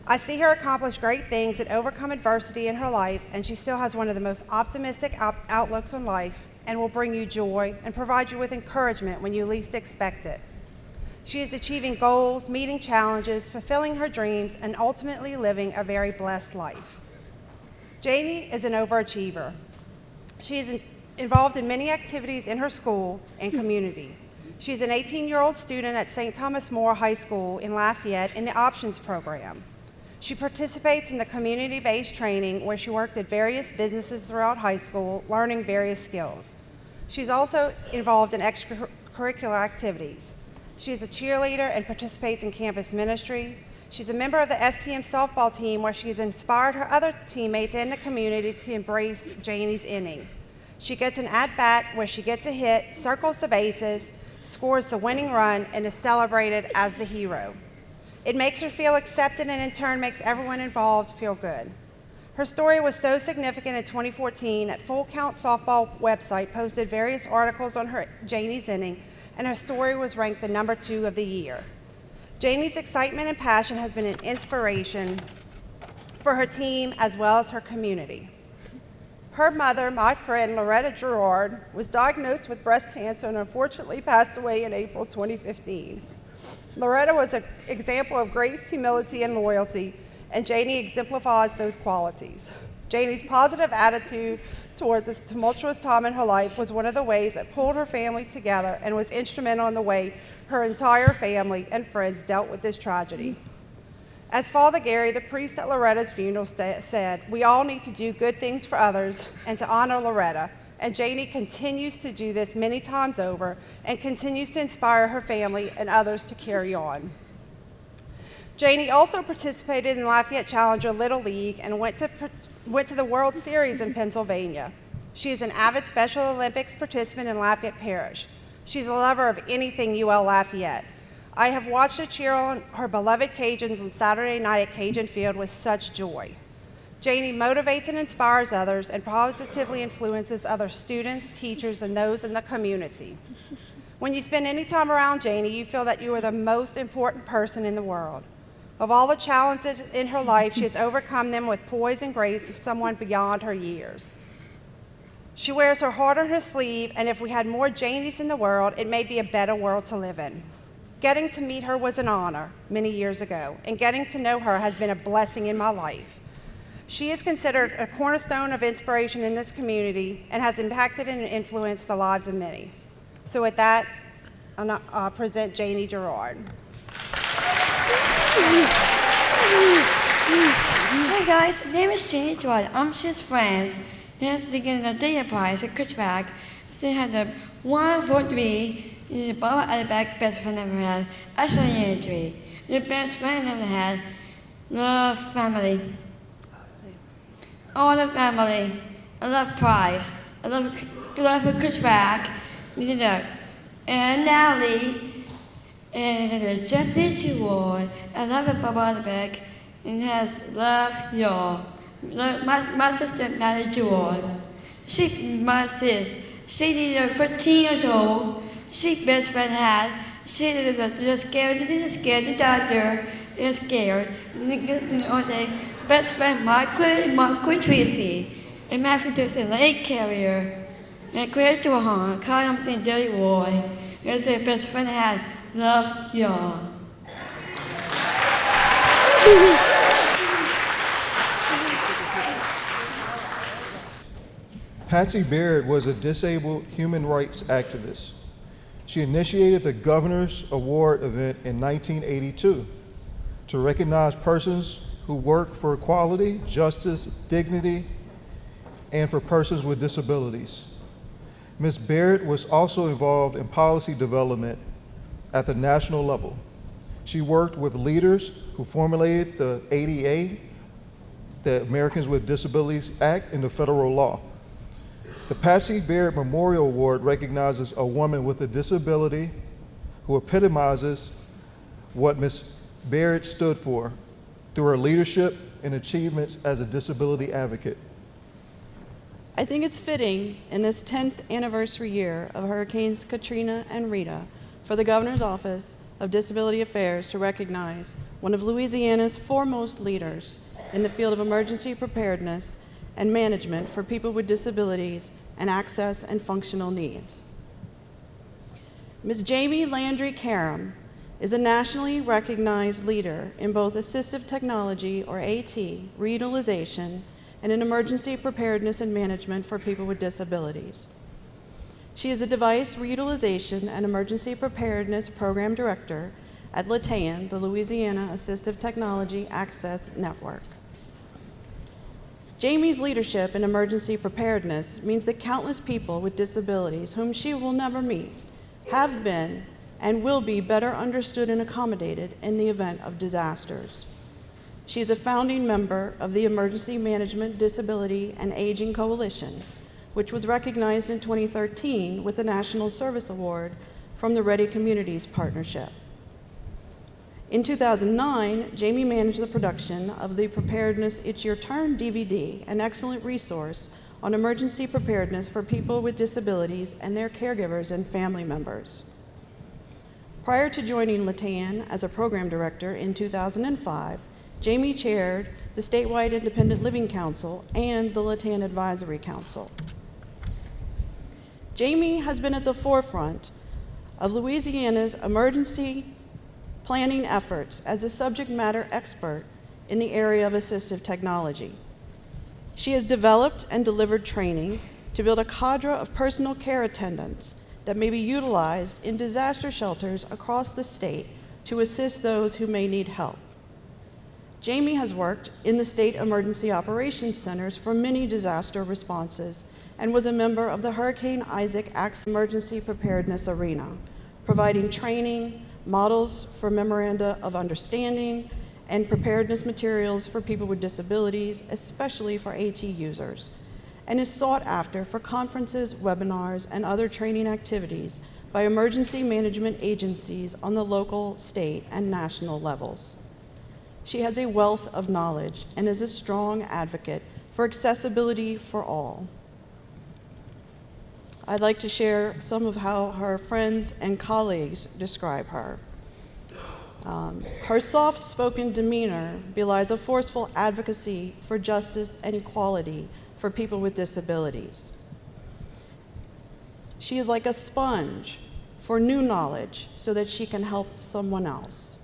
I see her accomplish great things and overcome adversity in her life, and she still has one of the most optimistic outlooks on life and will bring you joy and provide you with encouragement when you least expect it. She is achieving goals, meeting challenges, fulfilling her dreams, and ultimately living a very blessed life. Janie is an overachiever. She is involved in many activities in her school and community. She is an 18-year-old student at St. Thomas More High School in Lafayette in the Options Program. She participates in the community-based training where she worked at various businesses throughout high school, learning various skills. She's also involved in extracurricular activities. She is a cheerleader and participates in campus ministry. She's a member of the STM softball team where she's inspired her other teammates in the community to embrace Janie's inning. She gets an at-bat where she gets a hit, circles the bases, scores the winning run, and is celebrated as the hero. It makes her feel accepted and in turn makes everyone involved feel good. Her story was so significant in 2014 that Full Count Softball website posted various articles on Janie's inning, and her story was ranked the #2 of the year. Janie's excitement and passion has been an inspiration for her team as well as her community. Her mother, my friend Loretta Gerard, was diagnosed with breast cancer and unfortunately passed away in April 2015. Loretta was an example of grace, humility, and loyalty, and Janie exemplifies those qualities. Janie's positive attitude toward this tumultuous time in her life was one of the ways that pulled her family together and was instrumental in the way her entire family and friends dealt with this tragedy. As Father Gary, the priest at Loretta's funeral, said, we all need to do good things for others and to honor Loretta, and Janie continues to do this many times over and continues to inspire her family and others to carry on. Janie also participated in Lafayette Challenger Little League and went to the World Series in Pennsylvania. She is an avid Special Olympics participant in Lafayette Parish. She's a lover of anything UL Lafayette. I have watched her cheer on her beloved Cajuns on Saturday night at Cajun Field with such joy. Janie motivates and inspires others and positively influences other students, teachers, and those in the community. When you spend any time around Janie, you feel that you are the most important person in the world. Of all the challenges in her life, she has overcome them with poise and grace of someone beyond her years. She wears her heart on her sleeve, and if we had more Janies in the world, it may be a better world to live in. Getting to meet her was an honor many years ago, and getting to know her has been a blessing in my life. She is considered a cornerstone of inspiration in this community and has impacted and influenced the lives of many. So with that, I'll present Janie Gerard.
Hey guys, my name is Janie Gerard. I'm his friends. There's the day prize at Kutchback. She had a 143 in the bottom of the back best friend ever had. Actually injury. The best friend ever had. Love family. All the family. I love prize. I love for Kutchback. And Natalie. And Jesse Gerard, I love it, Baba Beck, and has love y'all. My sister, Natalie Gerard, my sis, she did 14 years old. She best friend had. She was scared. This is scared. The doctor is scared. And all day, best friend Mark Tracy, and Matthew Dixon, an 8 carrier, and Claire Johan, Kyle Thompson, Dirty Roy. There's a best friend had. Love y'all.
Patsy Baird was a disabled human rights activist. She initiated the Governor's Award event in 1982 to recognize persons who work for equality, justice, dignity, and for persons with disabilities. Ms. Baird was also involved in policy development at the national level. She worked with leaders who formulated the ADA, the Americans with Disabilities Act, into federal law. The Patsy Baird Memorial Award recognizes a woman with a disability who epitomizes what Ms. Baird stood for through her leadership and achievements as a disability advocate.
I think it's fitting in this 10th anniversary year of Hurricanes Katrina and Rita for the Governor's Office of Disability Affairs to recognize one of Louisiana's foremost leaders in the field of emergency preparedness and management for people with disabilities and access and functional needs. Ms. Jamie Landry Karam is a nationally recognized leader in both assistive technology, or AT, reutilization, and in emergency preparedness and management for people with disabilities. She is the Device Reutilization and Emergency Preparedness Program Director at LATAN, the Louisiana Assistive Technology Access Network. Jamie's leadership in emergency preparedness means that countless people with disabilities whom she will never meet have been and will be better understood and accommodated in the event of disasters. She is a founding member of the Emergency Management, Disability, and Aging Coalition, which was recognized in 2013 with the National Service Award from the Ready Communities Partnership. In 2009, Jamie managed the production of the Preparedness It's Your Turn DVD, an excellent resource on emergency preparedness for people with disabilities and their caregivers and family members. Prior to joining Latan as a program director in 2005, Jamie chaired the statewide Independent Living Council and the Latan Advisory Council. Jamie has been at the forefront of Louisiana's emergency planning efforts as a subject matter expert in the area of assistive technology. She has developed and delivered training to build a cadre of personal care attendants that may be utilized in disaster shelters across the state to assist those who may need help. Jamie has worked in the state emergency operations centers for many disaster responses and was a member of the Hurricane Isaac Acts Emergency Preparedness Arena, providing training, models for memoranda of understanding, and preparedness materials for people with disabilities, especially for AT users, and is sought after for conferences, webinars, and other training activities by emergency management agencies on the local, state, and national levels. She has a wealth of knowledge and is a strong advocate for accessibility for all. I'd like to share some of how her friends and colleagues describe her. Her soft-spoken demeanor belies a forceful advocacy for justice and equality for people with disabilities. She is like a sponge for new knowledge so that she can help someone else.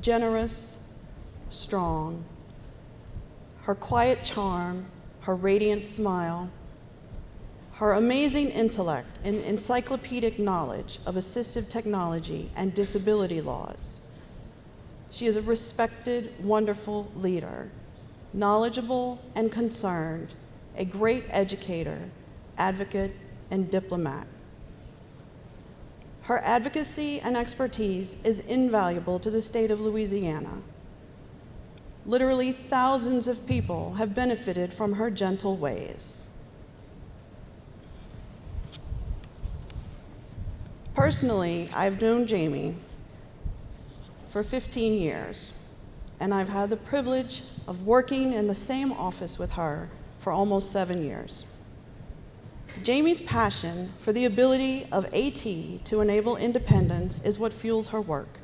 Generous, strong, her quiet charm, her radiant smile, her amazing intellect and encyclopedic knowledge of assistive technology and disability laws. She is a respected, wonderful leader, knowledgeable and concerned, a great educator, advocate, and diplomat. Her advocacy and expertise is invaluable to the state of Louisiana. Literally thousands of people have benefited from her gentle ways. Personally, I've known Jamie for 15 years, and I've had the privilege of working in the same office with her for almost 7 years. Jamie's passion for the ability of AT to enable independence is what fuels her work,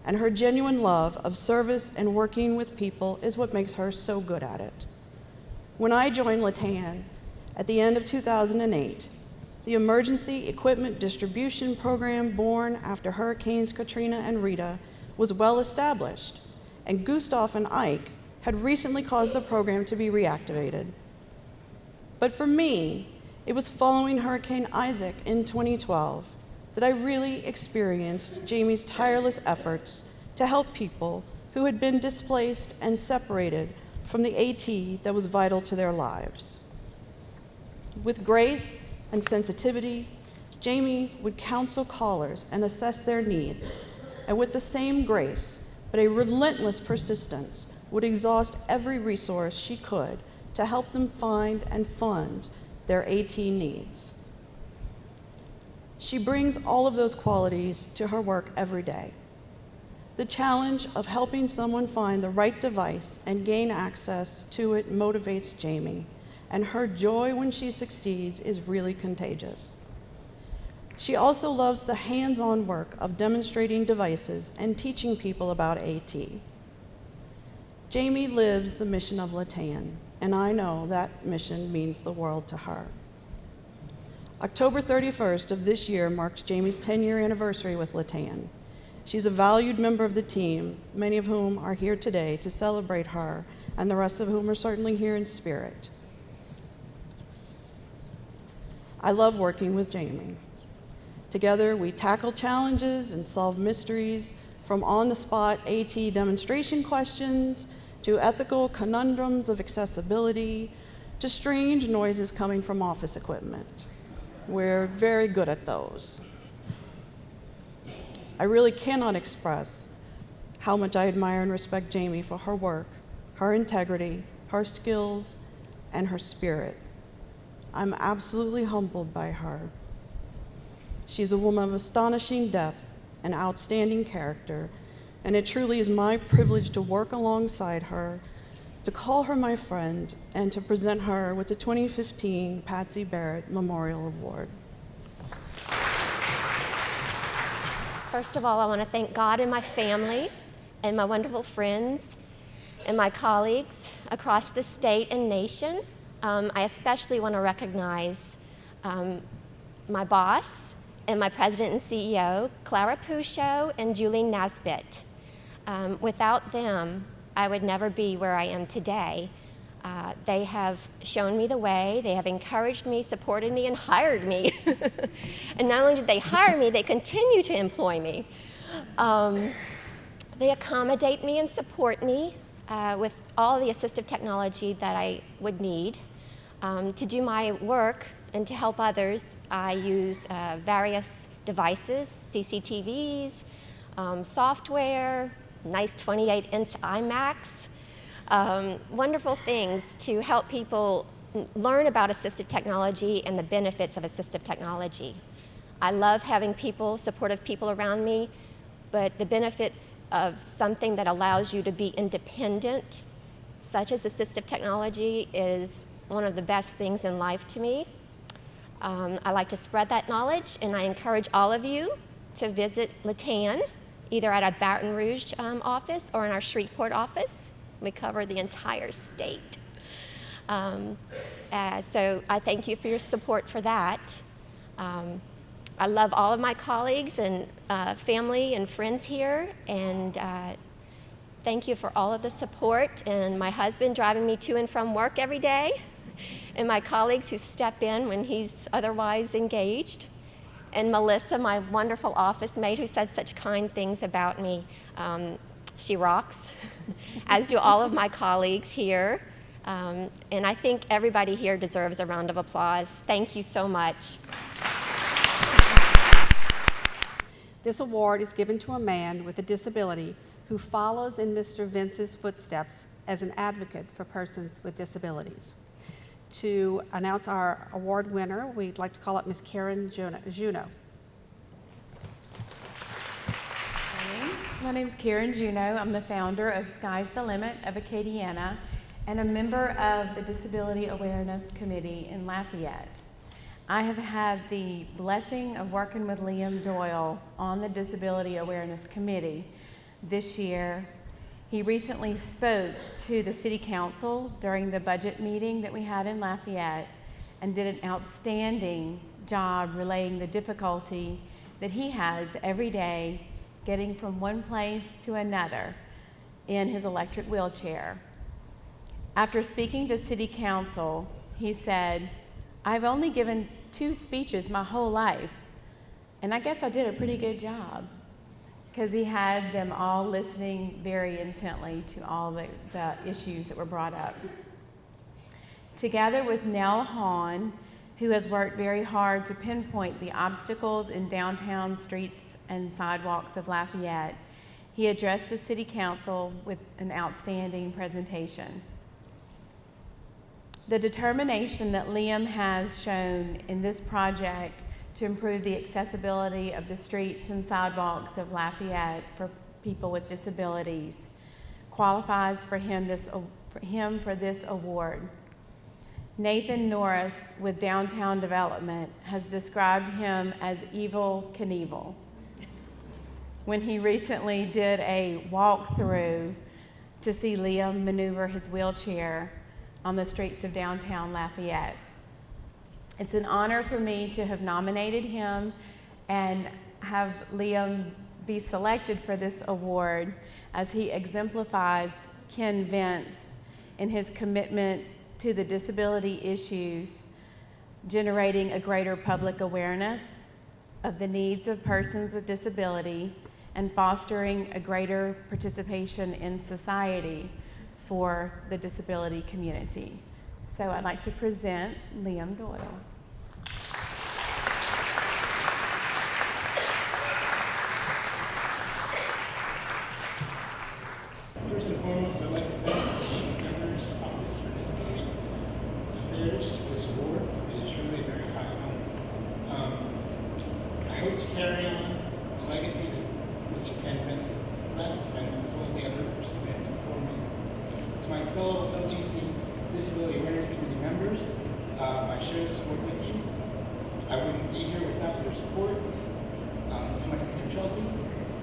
and her genuine love of service and working with people is what makes her so good at it. When I joined Latan at the end of 2008, the emergency equipment distribution program born after Hurricanes Katrina and Rita was well established, and Gustav and Ike had recently caused the program to be reactivated. But for me, it was following Hurricane Isaac in 2012 that I really experienced Jamie's tireless efforts to help people who had been displaced and separated from the AT that was vital to their lives. With grace and sensitivity, Jamie would counsel callers and assess their needs, and with the same grace, but a relentless persistence, would exhaust every resource she could to help them find and fund their AT needs. She brings all of those qualities to her work every day. The challenge of helping someone find the right device and gain access to it motivates Jamie, and her joy when she succeeds is really contagious. She also loves the hands-on work of demonstrating devices and teaching people about AT. Jamie lives the mission of Latan, and I know that mission means the world to her. October 31st of this year marks Jamie's 10-year anniversary with Latan. She's a valued member of the team, many of whom are here today to celebrate her, and the rest of whom are certainly here in spirit. I love working with Jamie. Together, we tackle challenges and solve mysteries, from on-the-spot AT demonstration questions to ethical conundrums of accessibility to strange noises coming from office equipment. We're very good at those. I really cannot express how much I admire and respect Jamie for her work, her integrity, her skills, and her spirit. I'm absolutely humbled by her. She's a woman of astonishing depth and outstanding character, and it truly is my privilege to work alongside her, to call her my friend, and to present her with the 2015 Patsy Barrett Memorial Award.
First of all, I want to thank God and my family and my wonderful friends and my colleagues across the state and nation. I especially want to recognize my boss and my president and CEO, Clara Pusho and Julie Nasbitt. Without them, I would never be where I am today. They have shown me the way, they have encouraged me, supported me, and hired me. And not only did they hire me, they continue to employ me. They accommodate me and support me with all the assistive technology that I would need. To do my work and to help others, I use various devices, CCTVs, software, nice 28-inch iMacs, wonderful things to help people learn about assistive technology and the benefits of assistive technology. I love having people, supportive people around me, but the benefits of something that allows you to be independent, such as assistive technology, is one of the best things in life to me. I like to spread that knowledge, and I encourage all of you to visit Latan, either at our Baton Rouge office or in our Shreveport office. We cover the entire state. So I thank you for your support for that. I love all of my colleagues and family and friends here, and thank you for all of the support, and my husband driving me to and from work every day, and my colleagues who step in when he's otherwise engaged, and Melissa, my wonderful office mate, who said such kind things about me. She rocks, as do all of my colleagues here, and I think everybody here deserves a round of applause. Thank you so much.
This award is given to a man with a disability who follows in Mr. Vince's footsteps as an advocate for persons with disabilities. To announce our award winner, we'd like to call up Ms. Karen Juneau.
My name is Karen Juneau. I'm the founder of Sky's the Limit of Acadiana and a member of the Disability Awareness Committee in Lafayette. I have had the blessing of working with Liam Doyle on the Disability Awareness Committee this year. He recently spoke to the City Council during the budget meeting that we had in Lafayette and did an outstanding job relaying the difficulty that he has every day getting from one place to another in his electric wheelchair. After speaking to City Council, he said, "I've only given 2 speeches my whole life, and I guess I did a pretty good job," because he had them all listening very intently to all the issues that were brought up. Together with Nell Hahn, who has worked very hard to pinpoint the obstacles in downtown streets and sidewalks of Lafayette, he addressed the City Council with an outstanding presentation. The determination that Liam has shown in this project to improve the accessibility of the streets and sidewalks of Lafayette for people with disabilities qualifies for him for this award. Nathan Norris with Downtown Development has described him as Evel Knievel when he recently did a walkthrough to see Liam maneuver his wheelchair on the streets of downtown Lafayette. It's an honor for me to have nominated him and have Liam be selected for this award as he exemplifies Ken Vince in his commitment to the disability issues, generating a greater public awareness of the needs of persons with disability and fostering a greater participation in society for the disability community. So I'd like to present Liam Doyle.
First and foremost, I'd like to thank the Governor's Office for Disability Affairs for this award. It is truly a very high honor. I hope to carry on the legacy that Disability Awareness Committee members. I share this support with you. I wouldn't be here without your support. To my sister Chelsea,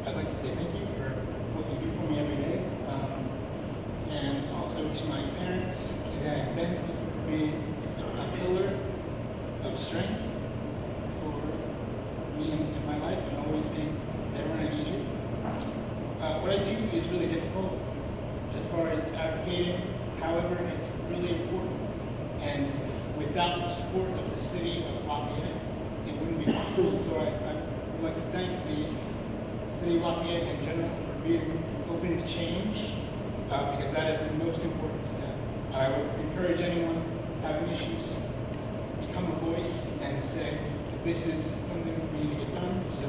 I'd like to say thank you for what you do for me every day. And also to my parents, Suzanne and Ben, thank you for being a pillar of strength for me in my life and always being there when I need you. What I do is really difficult as far as advocating. However, it's really important. And without the support of the city of Lafayette, it wouldn't be possible. So I would like to thank the city of Lafayette in general for being open to change, because that is the most important step. I would encourage anyone having issues, become a voice and say that this is something that we need to get done, so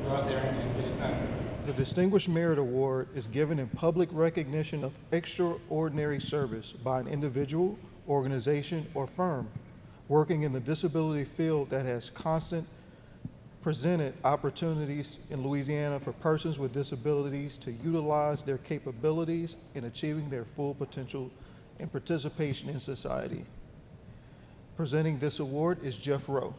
go out there and get it done.
The Distinguished Merit Award is given in public recognition of extraordinary service by an individual, organization, or firm working in the disability field that has presented opportunities in Louisiana for persons with disabilities to utilize their capabilities in achieving their full potential and participation in society. Presenting this award is Jeff Rowe.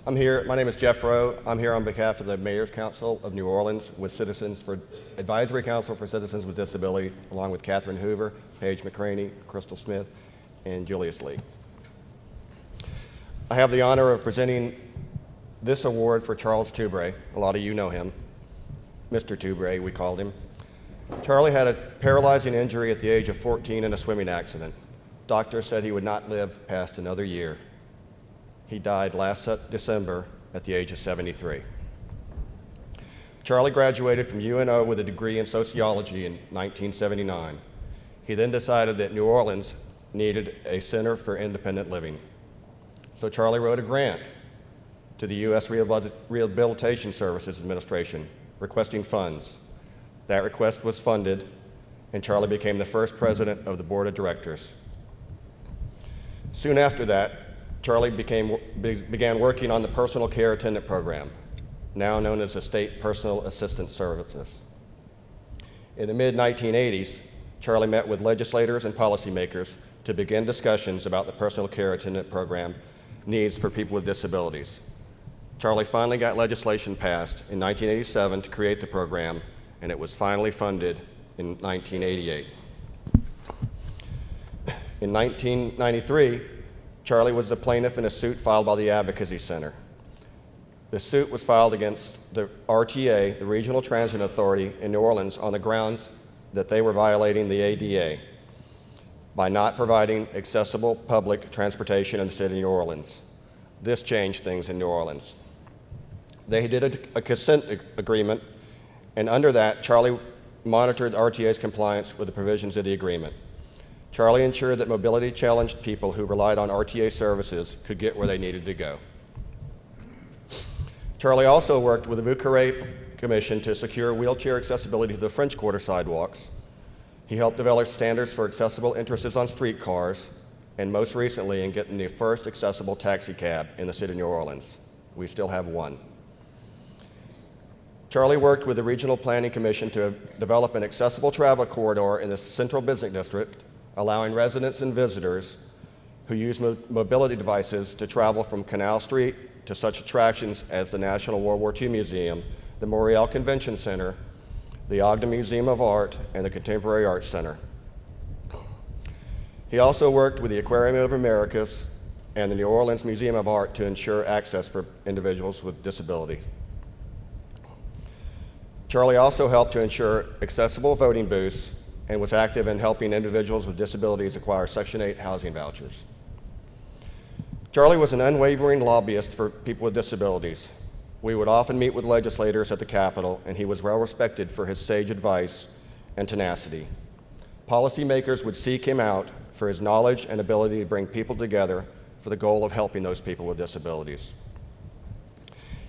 I'm here, my name is Jeff Rowe. I'm here on behalf of the Mayor's Council of New Orleans with Citizens for Advisory Council for Citizens with Disability, along with Catherine Hoover, Paige McCraney, Crystal Smith, and Julius Lee. I have the honor of presenting this award for Charles Toubre. A lot of you know him. Mr. Toubre, we called him. Charlie had a paralyzing injury at the age of 14 in a swimming accident. Doctors said he would not live past another year. He died last December at the age of 73. Charlie graduated from UNO with a degree in sociology in 1979. He then decided that New Orleans needed a center for independent living. So Charlie wrote a grant to the U.S. Rehabilitation Services Administration requesting funds. That request was funded, and Charlie became the first president of the board of directors. Soon after that, Charlie began working on the Personal Care Attendant Program, now known as the State Personal Assistance Services. In the mid-1980s, Charlie met with legislators and policymakers to begin discussions about the Personal Care Attendant Program needs for people with disabilities. Charlie finally got legislation passed in 1987 to create the program, and it was finally funded in 1988. In 1993, Charlie was the plaintiff in a suit filed by the Advocacy Center. The suit was filed against the RTA, the Regional Transit Authority in New Orleans, on the grounds that they were violating the ADA by not providing accessible public transportation in the city of New Orleans. This changed things in New Orleans. They did a consent agreement, and under that, Charlie monitored RTA's compliance with the provisions of the agreement. Charlie ensured that mobility-challenged people who relied on RTA services could get where they needed to go. Charlie also worked with the Vieux Carré Commission to secure wheelchair accessibility to the French Quarter sidewalks. He helped develop standards for accessible entrances on streetcars, and most recently in getting the first accessible taxi cab in the city of New Orleans. We still have one. Charlie worked with the Regional Planning Commission to develop an accessible travel corridor in the Central Business District, allowing residents and visitors who use mobility devices to travel from Canal Street to such attractions as the National World War II Museum, the Morial Convention Center, the Ogden Museum of Art, and the Contemporary Arts Center. He also worked with the Aquarium of Americas and the New Orleans Museum of Art to ensure access for individuals with disabilities. Charlie also helped to ensure accessible voting booths and was active in helping individuals with disabilities acquire Section 8 housing vouchers. Charlie was an unwavering lobbyist for people with disabilities. We would often meet with legislators at the Capitol, and he was well respected for his sage advice and tenacity. Policymakers would seek him out for his knowledge and ability to bring people together for the goal of helping those people with disabilities.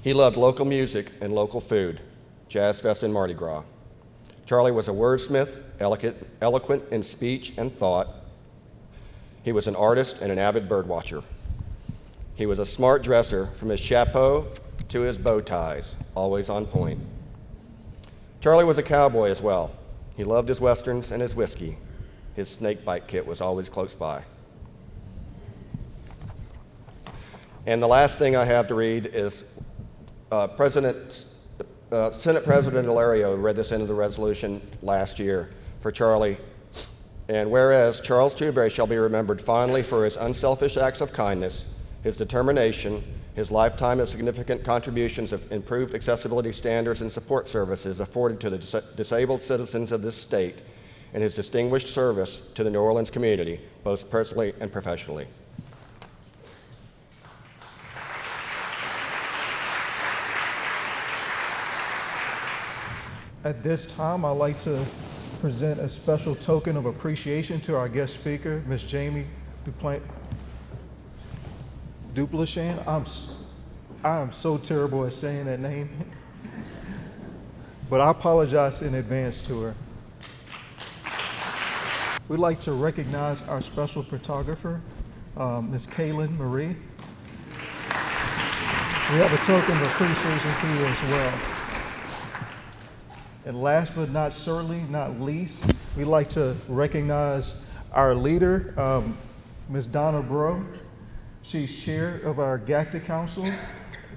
He loved local music and local food, Jazz Fest and Mardi Gras. Charlie was a wordsmith, eloquent in speech and thought. He was an artist and an avid birdwatcher. He was a smart dresser from his chapeau to his bow ties, always on point. Charlie was a cowboy as well. He loved his westerns and his whiskey. his snake bite kit was always close by. And the last thing I have to read is Senate President Ilario read this into the resolution last year for Charlie. And whereas Charles Tewberry shall be remembered fondly for his unselfish acts of kindness, his determination, his lifetime of significant contributions of improved accessibility standards and support services afforded to the disabled citizens of this state, and his distinguished service to the New Orleans community, both personally and professionally.
At this time, I'd like to present a special token of appreciation to our guest speaker, Ms. Jamie Duplashan. I am so terrible at saying that name, but I apologize in advance to her. We'd like to recognize our special photographer, Ms. Kaylin Marie. We have a token of appreciation for you as well. And last but certainly not least, we'd like to recognize our leader, Ms. Donna Bro. She's chair of our GACTA Council.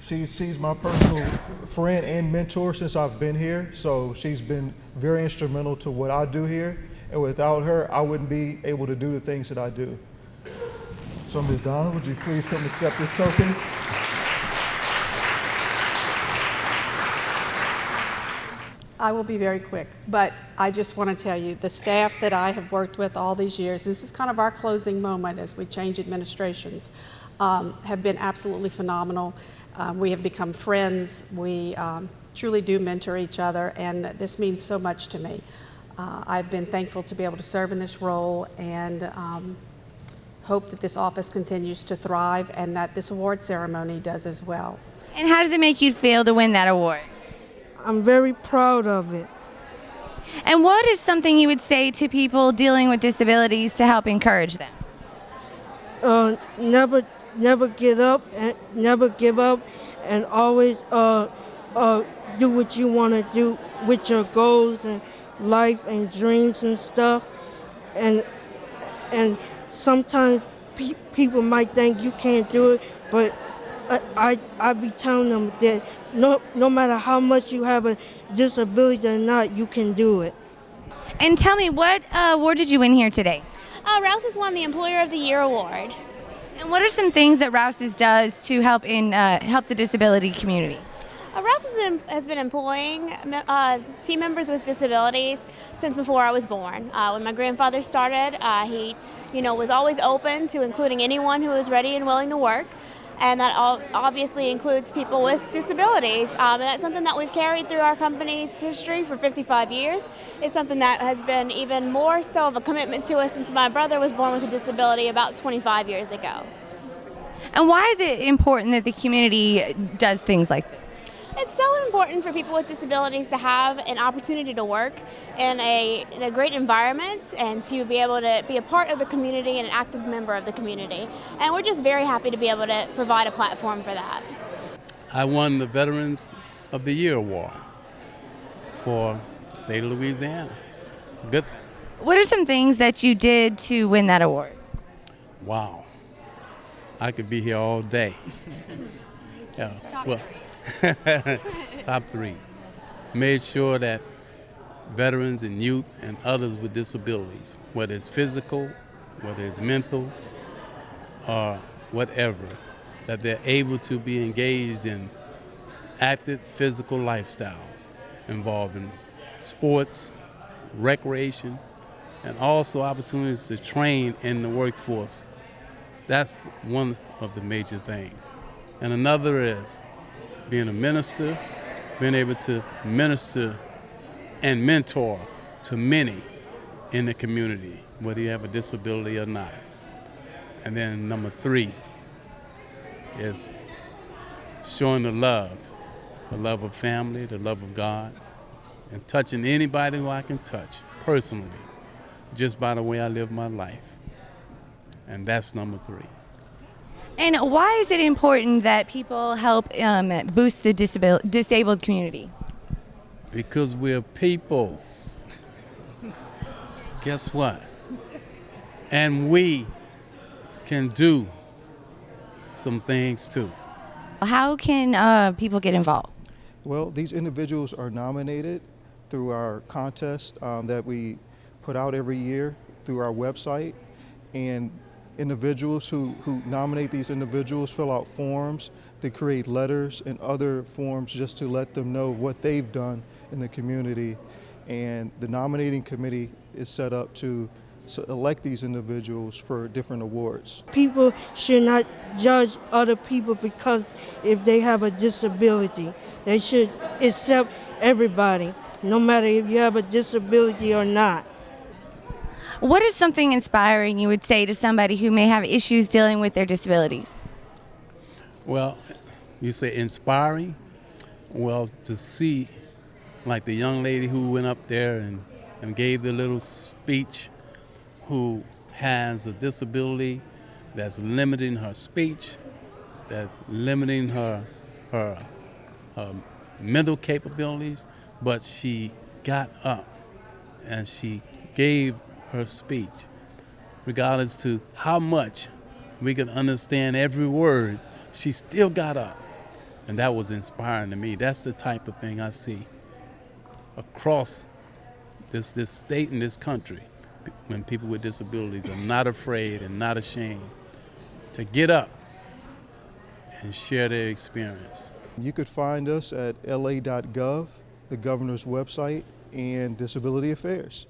She's my personal friend and mentor since I've been here, so she's been very instrumental to what I do here. And without her, I wouldn't be able to do the things that I do. So Ms. Donna, would you please come accept this token?
I will be very quick, but I just want to tell you, the staff that I have worked with all these years, this is kind of our closing moment as we change administrations, have been absolutely phenomenal. We have become friends. We truly do mentor each other, and this means so much to me. I've been thankful to be able to serve in this role, and hope that this office continues to thrive and that this award ceremony does as well.
And how does it make you feel to win that award?
I'm very proud of it.
And what is something you would say to people dealing with disabilities to help encourage them?
Never get up and never give up, and always do what you want to do with your goals and life and dreams and stuff. And sometimes people might think you can't do it, but I be telling them that no matter how much you have a disability or not, you can do it.
And tell me, what award did you win here today?
Rouse's won the Employer of the Year award.
And what are some things that Rouse's does to help the disability community?
Rouse's has been employing team members with disabilities since before I was born. When my grandfather started, he was always open to including anyone who was ready and willing to work. And that obviously includes people with disabilities. And that's something that we've carried through our company's history for 55 years. It's something that has been even more so of a commitment to us since my brother was born with a disability about 25 years ago.
And why is it important that the community does things like this?
It's so important for people with disabilities to have an opportunity to work in a great environment and to be able to be a part of the community and an active member of the community. And we're just very happy to be able to provide a platform for that.
I won the Veterans of the Year award for the state of Louisiana. It's good.
What are some things that you did to win that award?
Wow. I could be here all day. Yeah. Top three. Made sure that veterans and youth and others with disabilities, whether it's physical, whether it's mental, or whatever, that they're able to be engaged in active physical lifestyles involving sports, recreation, and also opportunities to train in the workforce. That's one of the major things. And another is being a minister, being able to minister and mentor to many in the community, whether you have a disability or not. And then number three is showing the love of family, the love of God, and touching anybody who I can touch personally, just by the way I live my life. And that's number three.
And why is it important that people help boost the disabled community?
Because we're people. Guess what? And we can do some things too.
How can people get involved?
Well, these individuals are nominated through our contest that we put out every year through our website, and individuals who nominate these individuals fill out forms. They create letters and other forms just to let them know what they've done in the community, and the nominating committee is set up to elect these individuals for different awards.
People should not judge other people because if they have a disability. They should accept everybody, no matter if you have a disability or not.
What is something inspiring you would say to somebody who may have issues dealing with their disabilities?
Well, you say inspiring? Well, to see like the young lady who went up there and gave the little speech, who has a disability that's limiting her speech, that's limiting her mental capabilities, but she got up and she gave her speech. Regardless to how much we could understand every word, she still got up. And that was inspiring to me. That's the type of thing I see across this state and this country, when people with disabilities are not afraid and not ashamed to get up and share their experience.
You could find us at la.gov, the governor's website, and Disability Affairs.